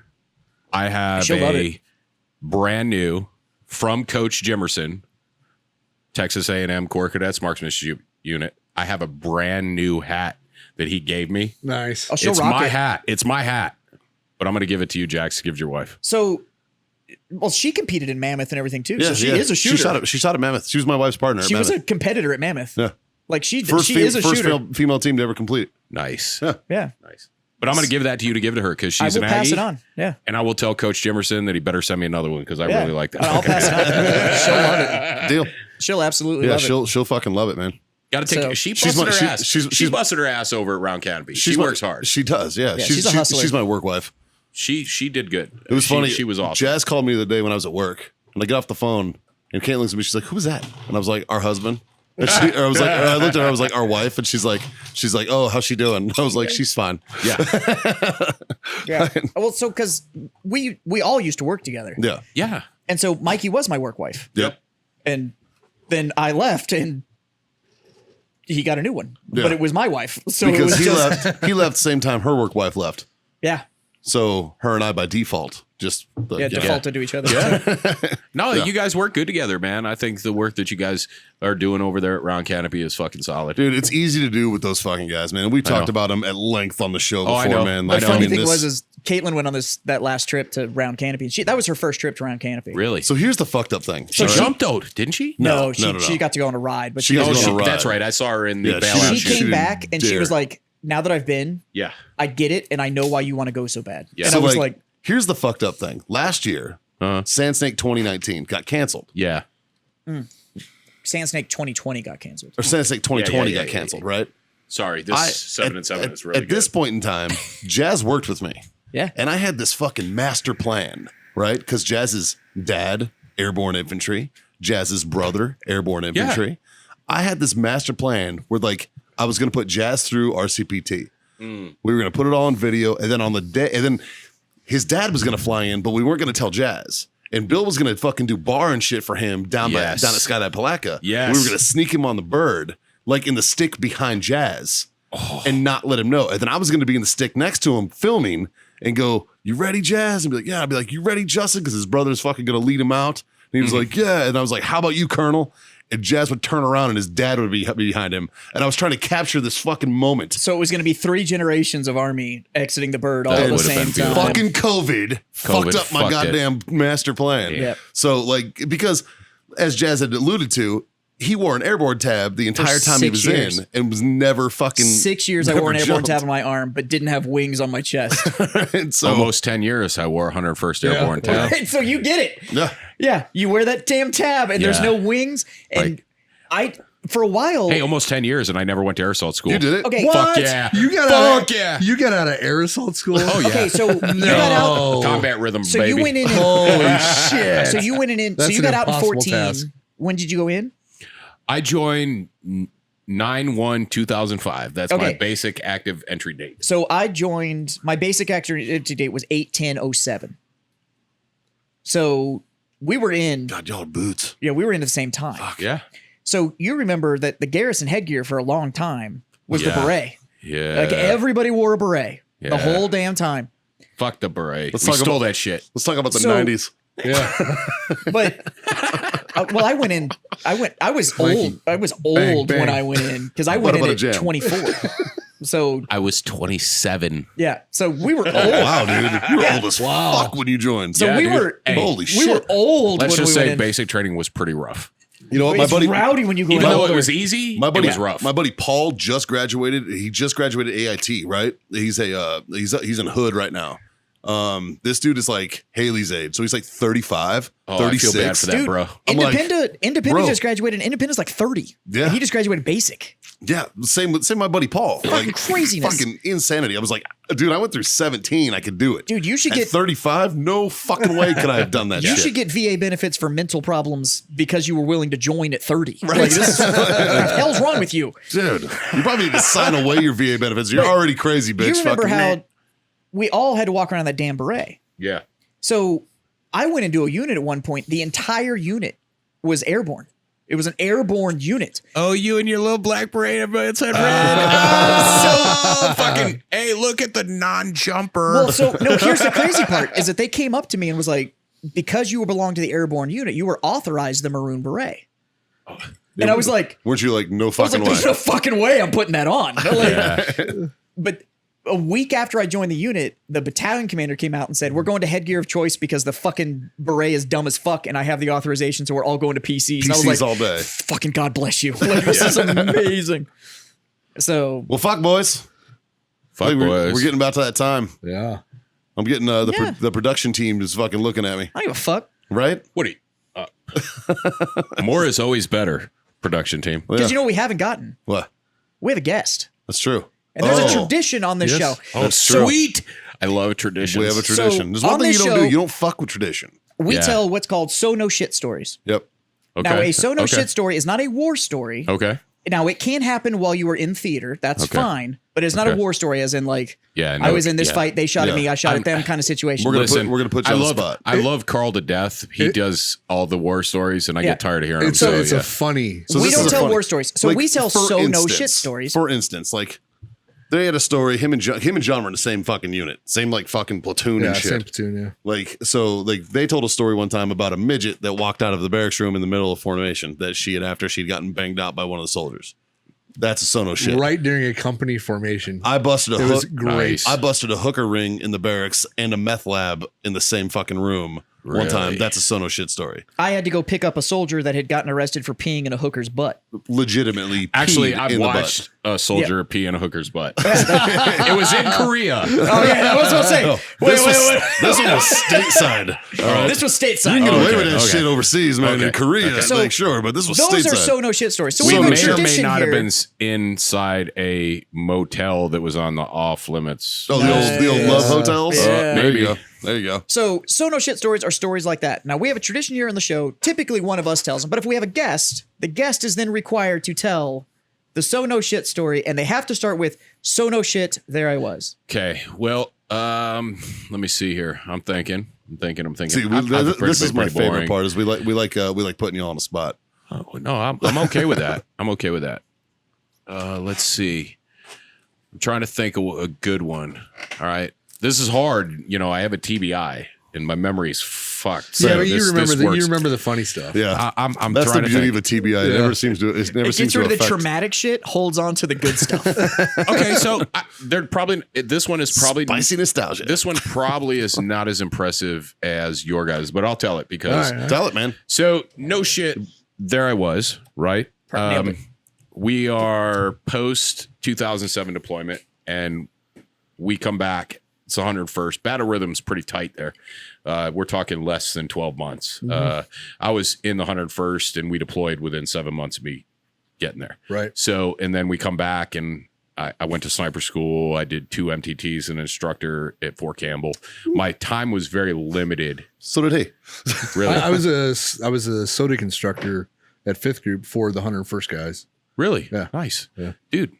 I have She'll love a it. brand new from Coach Jimerson, Texas A&M Corps Cadets Marksmanship Unit. I have a brand new hat that he gave me. Nice. Oh, she'll It's rock my it. hat. It's my hat. But I'm going to give it to you, Jax, to give to your wife. So, well, she competed in Mammoth and everything too. Yeah, so she yeah. is a shooter. She shot at Mammoth. She was my wife's partner. At She was a Mammoth. competitor at Mammoth. Yeah. Like she is a first shooter. female team to ever complete. Nice. Yeah. Nice. But I'm going to give that to you to give to her because I she's will an pass Aggie. it on. Yeah. And I will tell Coach Jimerson that he better send me another one because I Yeah. really like that. I'll pass it on. She'll love it. Deal. She'll absolutely Yeah, love it. she'll fucking love it, man. Got to take. So- She She's busted my- her she- ass. she's- She she's- busted her ass over at Round Canopy. She my- works hard. She does. Yeah. she's a hustler. She's my work wife. She did good. It was funny. She was awesome. Jazz called me the day when I was at work, and I get off the phone, And Caitlin looks at me. She's like, "Who was that?" And I was like, "Our husband." And I looked at her. I was like, "Our wife." And she's like, "Oh, how's she doing?" I was like, "She's fine." Yeah. Yeah. Well, so because we all used to work together. Yeah. Yeah. And so Mikey was my work wife. Yep. And then I left and he got a new one. Yeah. But it was my wife. So it Because was he just, left. He left the same time her work wife left. Yeah. So her and I by default just Defaulted to each other. No, you guys work good together, man. I think the work that you guys are doing over there at Round Canopy is fucking solid. Dude, it's easy to do with those fucking guys, man. We talked about them at length on the show before, I know. man. The Like, funny I mean, thing this- was Caitlin went on that last trip to Round Canopy. That was her first trip to Round Canopy. Really? So here's the fucked up thing. she jumped out, didn't she? No, no. she got to go on a ride, but She got to go on a ride. That's right. I saw her in the Yeah, bailout. she She came didn't back and she dare. was like, "Now that I've been, Yeah. I get it, and I know why you want to go so bad." Yeah. And So I was like, here's the fucked up thing. Last year, Sand Snake 2019 got canceled. Yeah. Sand Snake 2020 got canceled. Or Sand Snake 2020 yeah, got canceled, right? Sorry. This 7 and 7 is really At this point in time, Jazz worked with me. Yeah. And I had this fucking master plan, right? Because Jazz's dad, airborne infantry, Jazz's brother, airborne infantry. I had this master plan where, like, I was going to put Jazz through RCPT. We were going to put it all on video. And then on the day, and then his dad was going to fly in, but we weren't going to tell Jazz. And Bill was going to fucking do bar and shit for him down at Skydive Palatka. Yes. We were going to sneak him on the bird, like in the stick behind Jazz, and not let him know. And then I was going to be in the stick next to him filming and go, "You ready, Jazz?" And be like, "Yeah." I'd be like, "You ready, Justin?" Because his brother's fucking going to lead him out. And he was like, "Yeah." And I was like, "How about you, Colonel?" And Jazz would turn around and his dad would be behind him. And I was trying to capture this fucking moment. So it was going to be 3 generations of Army exiting the bird all That at the would've same been time. beautiful. Fucking COVID fucked up my fucked it. goddamn master plan. Yep. So, like, because as Jazz had alluded to, he wore an airborne tab the entire time he 6 was years. in and was never fucking 6 years I never wore an airborne jumped. tab on my arm, but didn't have wings on my chest. And so, Almost 10 years I wore 101st Airborne tab. And so you get it. yeah. Yeah, you wear that damn tab and there's Yeah. no wings. And for a while, Hey, almost 10 years and I never went to air assault school. You did it. okay, Fuck yeah. You got Fuck out, yeah. You got out of air assault school. Oh, yeah. okay, so you got out. Combat rhythm, So baby. you went in. Holy shit. So you went in. That's so you an got out in impossible 14. task. When did you go in? I joined 9/1/2005. That's my Okay. basic active entry date. So I joined. My basic activity date was 8/10/07. So we were in. God, y'all are boots. Yeah, we were in at the same time. Yeah. So you remember that the garrison headgear for a long time was Yeah. the beret. Yeah. Like everybody wore a beret the Yeah. whole damn time. Fuck the beret. Let's We talk stole about- that shit. Let's talk about the So- 90s. Yeah. But well, I went in. I was old. I was old bang. when I went in because I What went in about a at jam? 24. So I was 27. yeah. So we were old. Wow, dude. You were old as fuck when you joined. So Yeah, we dude. were. Hey, holy we shit. were old Let's when just we went say in. basic training was pretty rough. You know what? My It's buddy, rowdy when you go Even in. though it was easy, my buddy it was rough. My buddy Paul just graduated. He just graduated AIT, right? He's he's in Hood right now. This dude is like Haley's age, so he's like 35, Oh, I 36. feel bad for that, Dude, bro. I'm like, Independent bro. just graduated. Independent's like 30. Yeah. And he just graduated basic. Yeah, same with my buddy Paul. Fucking craziness. fucking insanity. I was like, dude, I went through 17. I could do it. Dude, you should At get 35, no fucking way could I have done that. you shit. should get VA benefits for mental problems because you were willing to join at 30. Right. Like, what the hell's wrong with you? Dude, you probably need to sign away your VA benefits. You're already crazy, bitch. You remember Fucking how meh. we all had to walk around that damn beret. Yeah. So I went into a unit at one point. The entire unit was airborne. It was an airborne unit. Oh, you and your little black beret inside red. Fucking, hey, look at the non-jumper. Well, so no, here's the crazy part is that they came up to me and was like, because you belong to the airborne unit, you were authorized the maroon beret. And I was like, Weren't you like, no I was fucking like, way? there's no fucking way I'm putting that on. Like, but a week after I joined the unit, the battalion commander came out and said, we're going to headgear of choice because the fucking beret is dumb as fuck and I have the authorization, so we're all going to PCs. And I was PCs like, all day. fucking God bless you. Like, this is amazing. So Well, fuck, boys. Fuck Like, boys. we're getting about to that time. Yeah. I'm getting Yeah. the production team is fucking looking at me, I don't give a fuck. right? What do you? More is always better. Production team. Well, Because yeah. you know what we haven't gotten? What? We have a guest. That's true. And there's a Oh. tradition on this Yes. show. Oh, That's true. sweet. I love traditions. We have a tradition. There's on one thing you this don't show- do. You don't fuck with tradition. We Yeah. tell what's called so no shit stories. Yep. Okay. Now, a so no Okay. shit story is not a war story. Okay. Now, it can happen while you were in theater. That's Okay. fine. But it's not a Okay. war story, as in, like, Yeah. I was in this fight, they shot at Yeah. me, I shot at them kind of situation. We're gonna put you on the spot. I love Carl to death. He does all the war stories, and I Yeah. get tired of hearing him. It's, So it's yeah. a funny. So we this don't is a tell funny- war stories. So like, we tell for so no instance- shit stories. For instance, like they had a story. Him and John were in the same fucking unit, same like fucking platoon Yeah, and shit. same platoon, yeah. Like so, like they told a story one time about a midget that walked out of the barracks room in the middle of formation that she had after she'd gotten banged out by one of the soldiers. That's a sono shit. Right during a company formation. I busted a It was hook. great. Nice. I busted a hooker ring in the barracks and a meth lab in the same fucking room one time. Really? That's a sono shit story. I had to go pick up a soldier that had gotten arrested for peeing in a hooker's butt. Legitimately, Actually, peed I've in the butt. watched a soldier pee in a hooker's butt. It was in Korea. Oh, yeah, I was going to say. This one was stateside. All right. This was You stateside. can get away Okay, with that okay. shit overseas, man. Okay. In Korea, So, like sure, but this was Those stateside. are so no shit stories. So We we have a may or may tradition not here. have been inside a motel that was on the off limits. Oh, the old love hotels. Yeah. There you go. There you go. So no shit stories are stories like that. Now, we have a tradition here on the show. Typically, one of us tells them. But if we have a guest, the guest is then required to tell the so no shit story. And they have to start with so no shit, there I was. Okay. Well, let me see here. I'm thinking. See, this is my favorite part. Is we like putting you on the spot. Oh, no, I'm okay with that. I'm okay with that. Let's see. I'm trying to think of a good one. All right. This is hard. You know, I have a TBI and my memory's fucked. So Yeah, but you works. remember the funny stuff. Yeah, I'm that's the trying to beauty think. of a TBI. It Yeah. never seems to. It never It seems gets to rid of the affect. traumatic shit, holds on to the good stuff. Okay, so they're probably this one is probably Spicy nostalgia. This one probably is not as impressive as your guys, but I'll tell it because All right. Tell it, man. so no shit. There I was, right? Nailed it. We are post 2007 deployment, and we come back. It's 101st. Battle rhythm's pretty tight there. We're talking less than 12 months. I was in the 101st, and we deployed within 7 months of me getting there. Right. So, and then we come back, and I went to sniper school. I did 2 MTTs, and an instructor at Fort Campbell. My time was very limited. So did he. Really, I was a SODIC instructor at 5th Group for the 101st guys. really, Yeah. nice, Yeah. dude.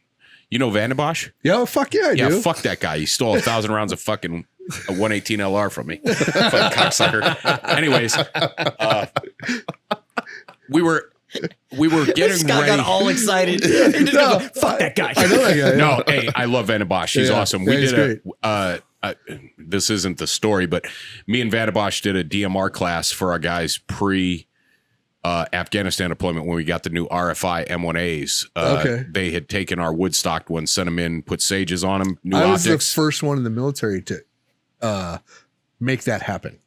You know Vandenbosch? Yeah, fuck yeah, I Yeah, do. fuck that guy. He stole 1,000 rounds of fucking a 118 LR from me. Fucking cocksucker. Anyways, we were getting Scott ready. got all excited. He just No, goes, fuck that guy. I know that guy. No, hey, I love Vandenbosch. He's Yeah. awesome. Yeah, We he's did this isn't the story, but me and Vandenbosch did a DMR class for our guys pre Afghanistan deployment when we got the new RFI M1As. Okay. They had taken our woodstocked ones, sent them in, put sages on them, new I was the optics. first one in the military to make that happen.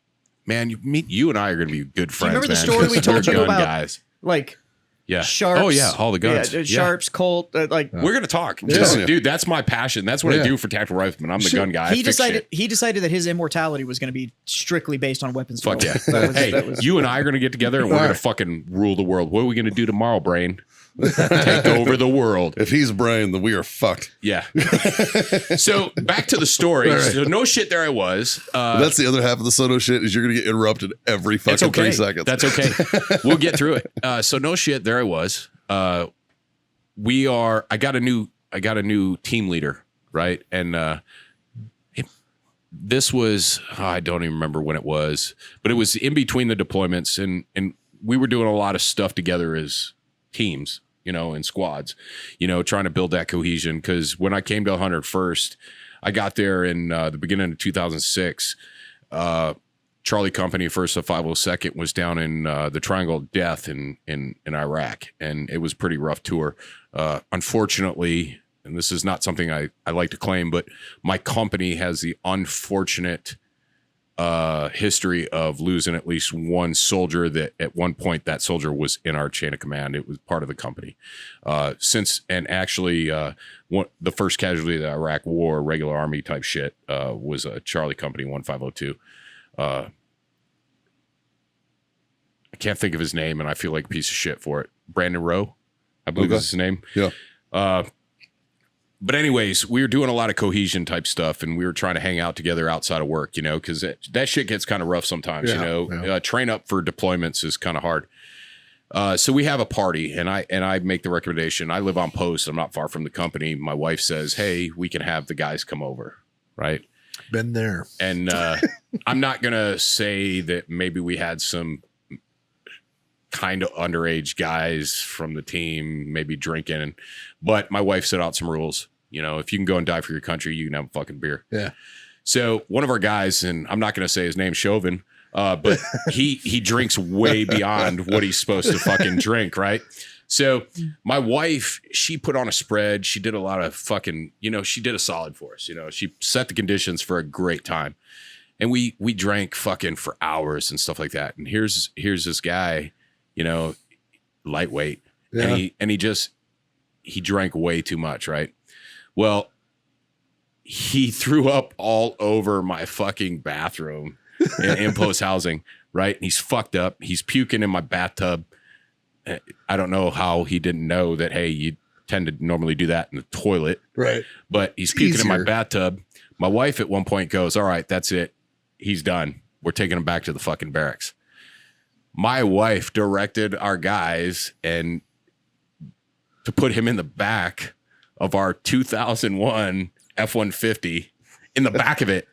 Man, you and I are going to be good friends. remember the man, story we 'cause told we're you gun about? guys. Like Yeah. Sharps. Oh yeah, all the guns. Yeah, Yeah. Sharps, Colt. Like We're gonna talk, Yeah. dude. That's my passion. That's what I Yeah. do for Tactical Rifleman. I'm the gun guy. I he fix decided. shit. He decided that his immortality was going to be strictly based on weapons. Fuck yeah. development. Hey, that was- you and I are gonna get together and we're gonna fucking rule the world. What are we gonna do tomorrow, Brain? Take over the world. If he's Brian, then we are fucked. Yeah. So back to the story. Right. So no shit. There I was. That's the other half of the Soto shit is you're gonna get interrupted every That's fucking okay. 3 seconds. That's okay. We'll get through it. So no shit. There I was. I got a new team leader, right? And this was I don't even remember when it was, but it was in between the deployments, and we were doing a lot of stuff together as teams, you know, in squads, you know, trying to build that cohesion. Because when I came to 101st, I got there in the beginning of 2006. Charlie Company, 1st of 502nd, was down in the Triangle of Death in Iraq, and it was a pretty rough tour. Unfortunately, and this is not something I like to claim, but my company has the unfortunate history of losing at least one soldier that at one point that soldier was in our chain of command. It was part of the company. Actually, the first casualty of the Iraq war, regular army type shit, was a Charlie Company 1502. I can't think of his name, and I feel like a piece of shit for it. Brandon Rowe, I believe is his name. Yeah. But anyways, we were doing a lot of cohesion type stuff, and we were trying to hang out together outside of work, you know, because that shit gets kind of rough sometimes, Yeah, you know. yeah. Train up for deployments is kind of hard. So we have a party, and I make the recommendation. I live on post. I'm not far from the company. My wife says, "Hey, we can have the guys come over." Right. Been there. And I'm not going to say that maybe we had some kind of underage guys from the team maybe drinking, but my wife set out some rules. You know, if you can go and die for your country, you can have a fucking beer. Yeah. So one of our guys, and I'm not going to say his name, Chauvin, but he drinks way beyond what he's supposed to fucking drink, right? So my wife, she put on a spread. She did a lot of fucking, you know, she did a solid for us. You know, she set the conditions for a great time. And we drank fucking for hours and stuff like that. And here's this guy, you know, lightweight. Yeah. And he drank way too much, right? Well, he threw up all over my fucking bathroom in post housing, right? And he's fucked up. He's puking in my bathtub. I don't know how he didn't know that, hey, you tend to normally do that in the toilet. Right. But he's puking in my bathtub. My wife at one point goes, all right, that's it. He's done. We're taking him back to the fucking barracks. My wife directed our guys and to put him in the back of our 2001 F-150, in the back of it.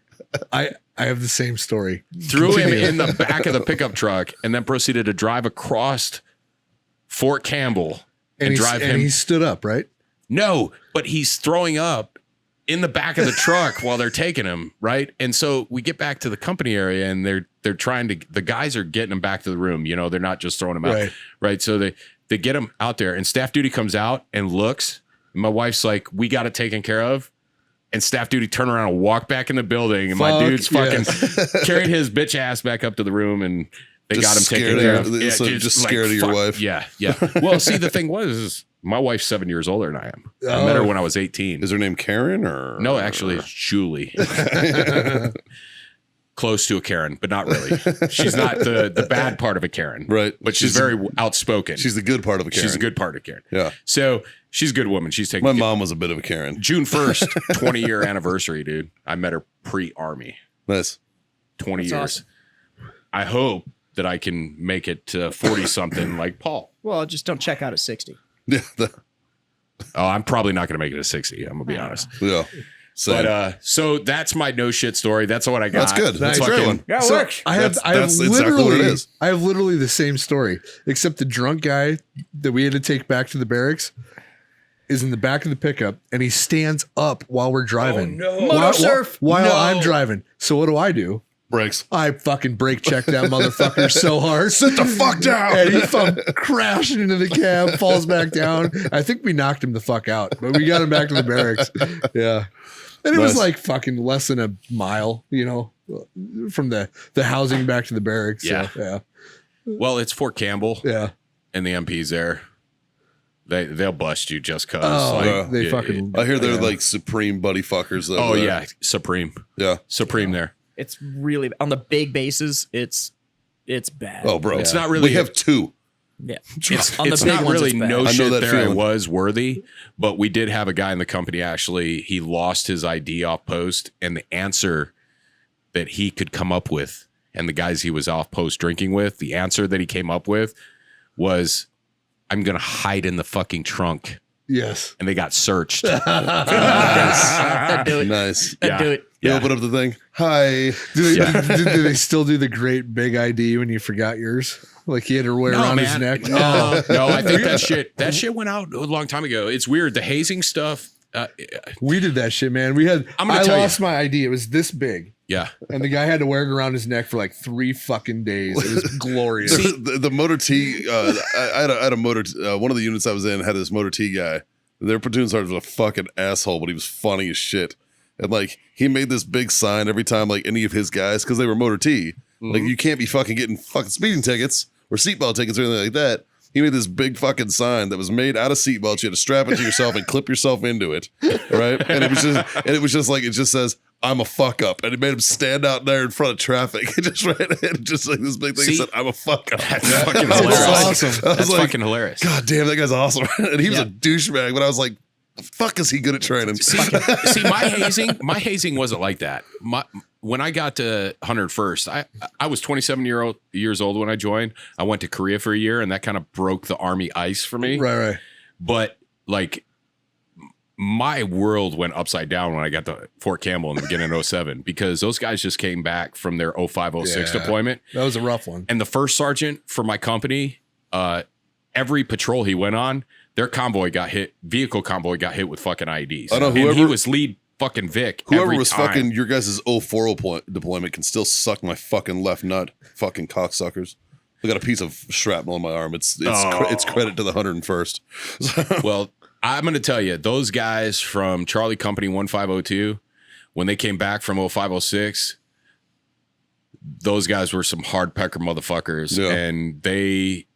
I have the same story. Threw him in the back of the pickup truck and then proceeded to drive across Fort Campbell and drive him. And he stood up, right? No, but he's throwing up in the back of the truck while they're taking him, right? And so we get back to the company area and they're trying to, the guys are getting him back to the room. You know, they're not just throwing him out, right? So they get him out there and staff duty comes out and looks. And my wife's like, we got it taken care of. And staff duty turn around and walk back in the building. And my dude's fucking carried his bitch ass back up to the room and they got him taken care of. Yeah, so just scared of your wife. Yeah. Well, see, the thing was, my wife's 7 years older than I am. I met her when I was 18. Is her name Karen or? No, actually, it's Julie. Close to a Karen, but not really. She's not the bad part of a Karen. Right. But she's very outspoken. She's the good part of a Karen. She's a good part of Karen. Yeah. So she's a good woman. She's taking my mom was a bit of a Karen. June 1st, 20-year anniversary, dude. I met her pre-army. Nice. 20 That's years. awesome. I hope that I can make it to 40-something like Paul. Well, just don't check out at 60. Yeah. Oh, I'm probably not going to make it to 60. I'm going to be honest. Yeah. Same. But so that's my no shit story. That's what I got. That's good. That's a great one. Yeah, it So works. I have That's exactly what it is. I have literally the same story, except the drunk guy that we had to take back to the barracks is in the back of the pickup and he stands up while we're driving. Oh, no. Motor surf. While No. I'm driving. So what do? Brakes. I fucking brake check that motherfucker so hard. Sit the fuck down. And he crashing into the cab, falls back down. I think we knocked him the fuck out, but we got him back to the barracks. Yeah. And it was Nice. like fucking less than a mile, you know, from the housing back to the barracks. Yeah. So, yeah. Well, it's Fort Campbell Yeah. and the MP's there. They'll bust you just cause. Oh, like, they fucking. I hear they're yeah. like supreme buddy fuckers. Oh yeah, Supreme. Yeah. Supreme there. It's really on the big bases. It's bad. Oh, bro. It's not really. We have two. Yeah. It's On the big not ones, really it's bad. no I know shit that there. I feeling. was worthy, but we did have a guy in the company. Actually, he lost his ID off post, and the answer that he could come up with, and the guys he was off post drinking with, the answer that he came up with was, "I'm gonna hide in the fucking trunk," Yes. and they got searched. That'd do it. Nice. That'd do it. You Yeah. open up the thing. Hi. Do they still do the great big ID when you forgot yours? Like he had to wear around his neck? No, I think that shit went out a long time ago. It's weird. The hazing stuff. We did that shit, man. I'm gonna I tell you. lost my ID. It was this big. Yeah. And the guy had to wear it around his neck for like 3 fucking days. It was glorious. The motor T. I had a motor. One of the units I was in had this motor T guy. Their platoon sergeant was a fucking asshole, but he was funny as shit. And like he made this big sign every time like any of his guys, because they were motor T. Like you can't be fucking getting fucking speeding tickets or seatbelt tickets or anything like that. He made this big fucking sign that was made out of seatbelts. You had to strap it to yourself and clip yourself into it, right? And it was just like it just says, "I'm a fuck up," and it made him stand out there in front of traffic. It just ran in, just like this big thing. He said, "I'm a fuck up." That's fucking I was hilarious. like- awesome. I was That's like, fucking hilarious. God damn, that guy's awesome. And he was a douchebag, but I was like, the fuck is he good at training? See, my hazing wasn't like that. when I got to 101st, I was 27 years old when I joined. I went to Korea for a year, and that kind of broke the Army ice for me. Right. But like my world went upside down when I got to Fort Campbell in the beginning of 07 because those guys just came back from their 05-06 deployment. That was a rough one. And the first sergeant for my company, every patrol he went on, their vehicle convoy got hit with fucking IEDs. I know, and he was lead fucking Vic. Whoever every was time. fucking your guys' 04 deployment can still suck my fucking left nut. Fucking cocksuckers. I got a piece of shrapnel in my arm. It's credit to the 101st. Well, I'm going to tell you, those guys from Charlie Company 1502, when they came back from 05-06, those guys were some hard pecker motherfuckers, and they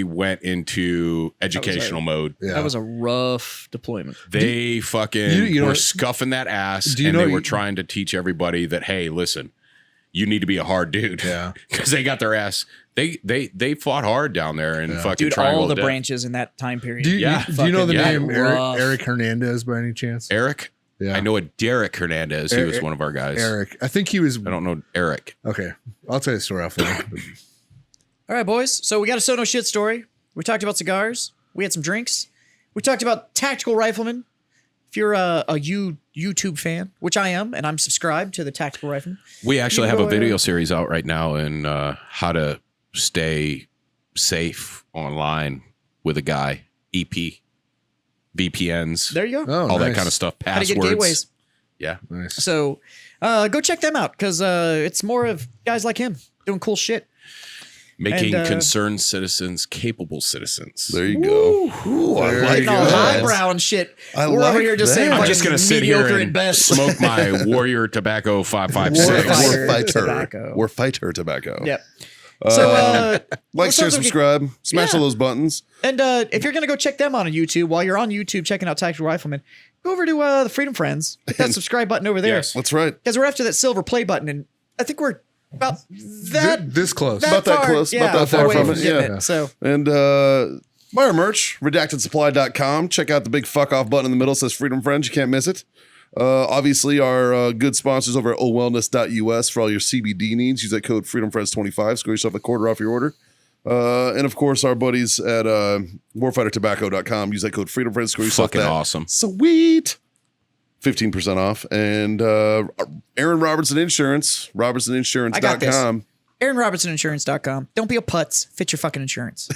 went into educational mode. That was a rough deployment. They fucking were scuffing that ass, and they were trying to teach everybody that, hey, listen, you need to be a hard dude. Yeah. Because they got their ass. They fought hard down there and fucking Dude, all the branches in that time period. Do you know the name rough. Eric Hernandez by any chance? Eric? Yeah. I know a Derek Hernandez. He was one of our guys. Eric. I think he was. I don't know Eric. Okay. I'll tell you the story off there. All right, boys. So we got a So No Shit story. We talked about cigars. We had some drinks. We talked about Tactical Rifleman. If you're a YouTube fan, which I am, and I'm subscribed to the Tactical Rifleman. We actually have a video series out right now in how to stay safe online with a guy. EP, VPNs. There you go. All that kind of stuff. How to Passwords. get gateways. Yeah. Nice. So go check them out because it's more of guys like him doing cool shit. Making concerned citizens capable citizens. There you go. Ooh, I like Getting all that. highbrow and shit. I We're like over here just that. saying I'm fucking just gonna sit here mediocre and at best. smoke my Warrior Tobacco 556. Warfighter tobacco. Warfighter tobacco. Yep. So Like, share, subscribe, smash all those buttons. And if you're gonna go check them out on YouTube, while you're on YouTube checking out Tactical Rifleman, go over to the Freedom Friends. Hit that subscribe button over there. Yes. That's right. Because we're after that silver play button, and I think we're about that This close. About that close. About that far away from it, getting yeah. So And buy our merch, redactedsupply.com. Check out the big fuck off button in the middle. It says Freedom Friends. You can't miss it. Obviously, our good sponsors over at owellness.us for all your CBD needs. Use that code FreedomFriends25. Score yourself a quarter off your order. And of course, our buddies at warfightertobacco.com. Use that code FreedomFriends. Score yourself Fucking that awesome. Sweet 15% off. And Aaron Robertson Insurance, robertsoninsurance.com. AaronRobertsonInsurance.com. Don't be a putz. Fit your fucking insurance.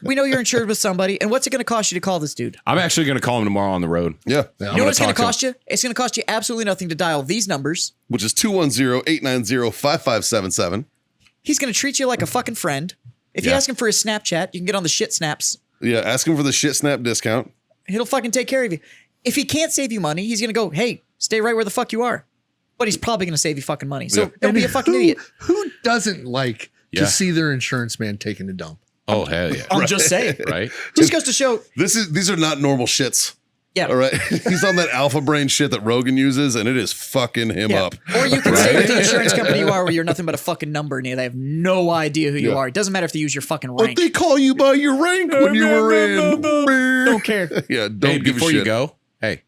We know you're insured with somebody. And what's it going to cost you to call this dude? I'm actually going to call him tomorrow on the road. Yeah. You know what it's going to cost you? It's going to cost you absolutely nothing to dial these numbers. Which is 210-890-5577. He's going to treat you like a fucking friend. If you ask him for his Snapchat, you can get on the shit snaps. Yeah, ask him for the shit snap discount. He'll fucking take care of you. If he can't save you money, he's going to go, hey, stay right where the fuck you are. But he's probably going to save you fucking money. So don't be a fucking idiot. Who doesn't like Yeah. to see their insurance man taking a dump? Oh, hell yeah. I'm just saying. Right? Just goes to show. These are not normal shits. Yeah. All right. He's on that alpha brain shit that Rogan uses, and it is fucking him Yeah. up. Or you can say with the insurance company you are, where you're nothing but a fucking number, and they have no idea who you are. It doesn't matter if they use your fucking But rank. they call you by your rank when you were in. Don't care. Yeah, don't Hey, give before a shit. you go, hey,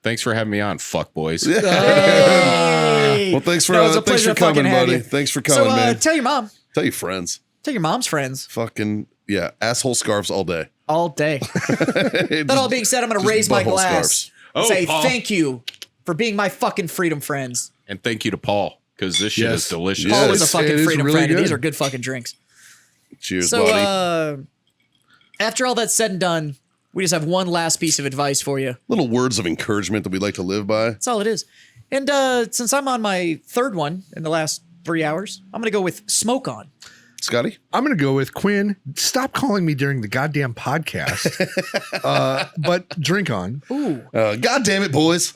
thanks for having me on, fuck boys. Hey. Well, thanks for No, it was a thanks pleasure for to fucking coming, have buddy. you. Thanks for So coming, man. tell your mom. Tell your friends. Tell your mom's friends Fucking yeah, asshole scarves all day. all day. That all being said, I'm going to raise my butthole glass. scarves. Oh, Say Paul. thank you for being my fucking freedom friends. And thank you to Paul, because this shit is delicious. Yeah. Paul is a Yes, fucking it is freedom really friend, and good. these are good fucking drinks. Cheers, So, buddy. after all that's said and done, we just have one last piece of advice for you. Little words of encouragement that we'd like to live by. That's all it is. And since I'm on my third one in the last 3 hours, I'm going to go with Smoke On. Scotty? I'm going to go with Quinn. Stop calling me during the goddamn podcast. But drink on. Ooh. God damn it, boys.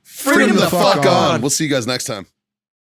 Freedom the fuck on. We'll see you guys next time.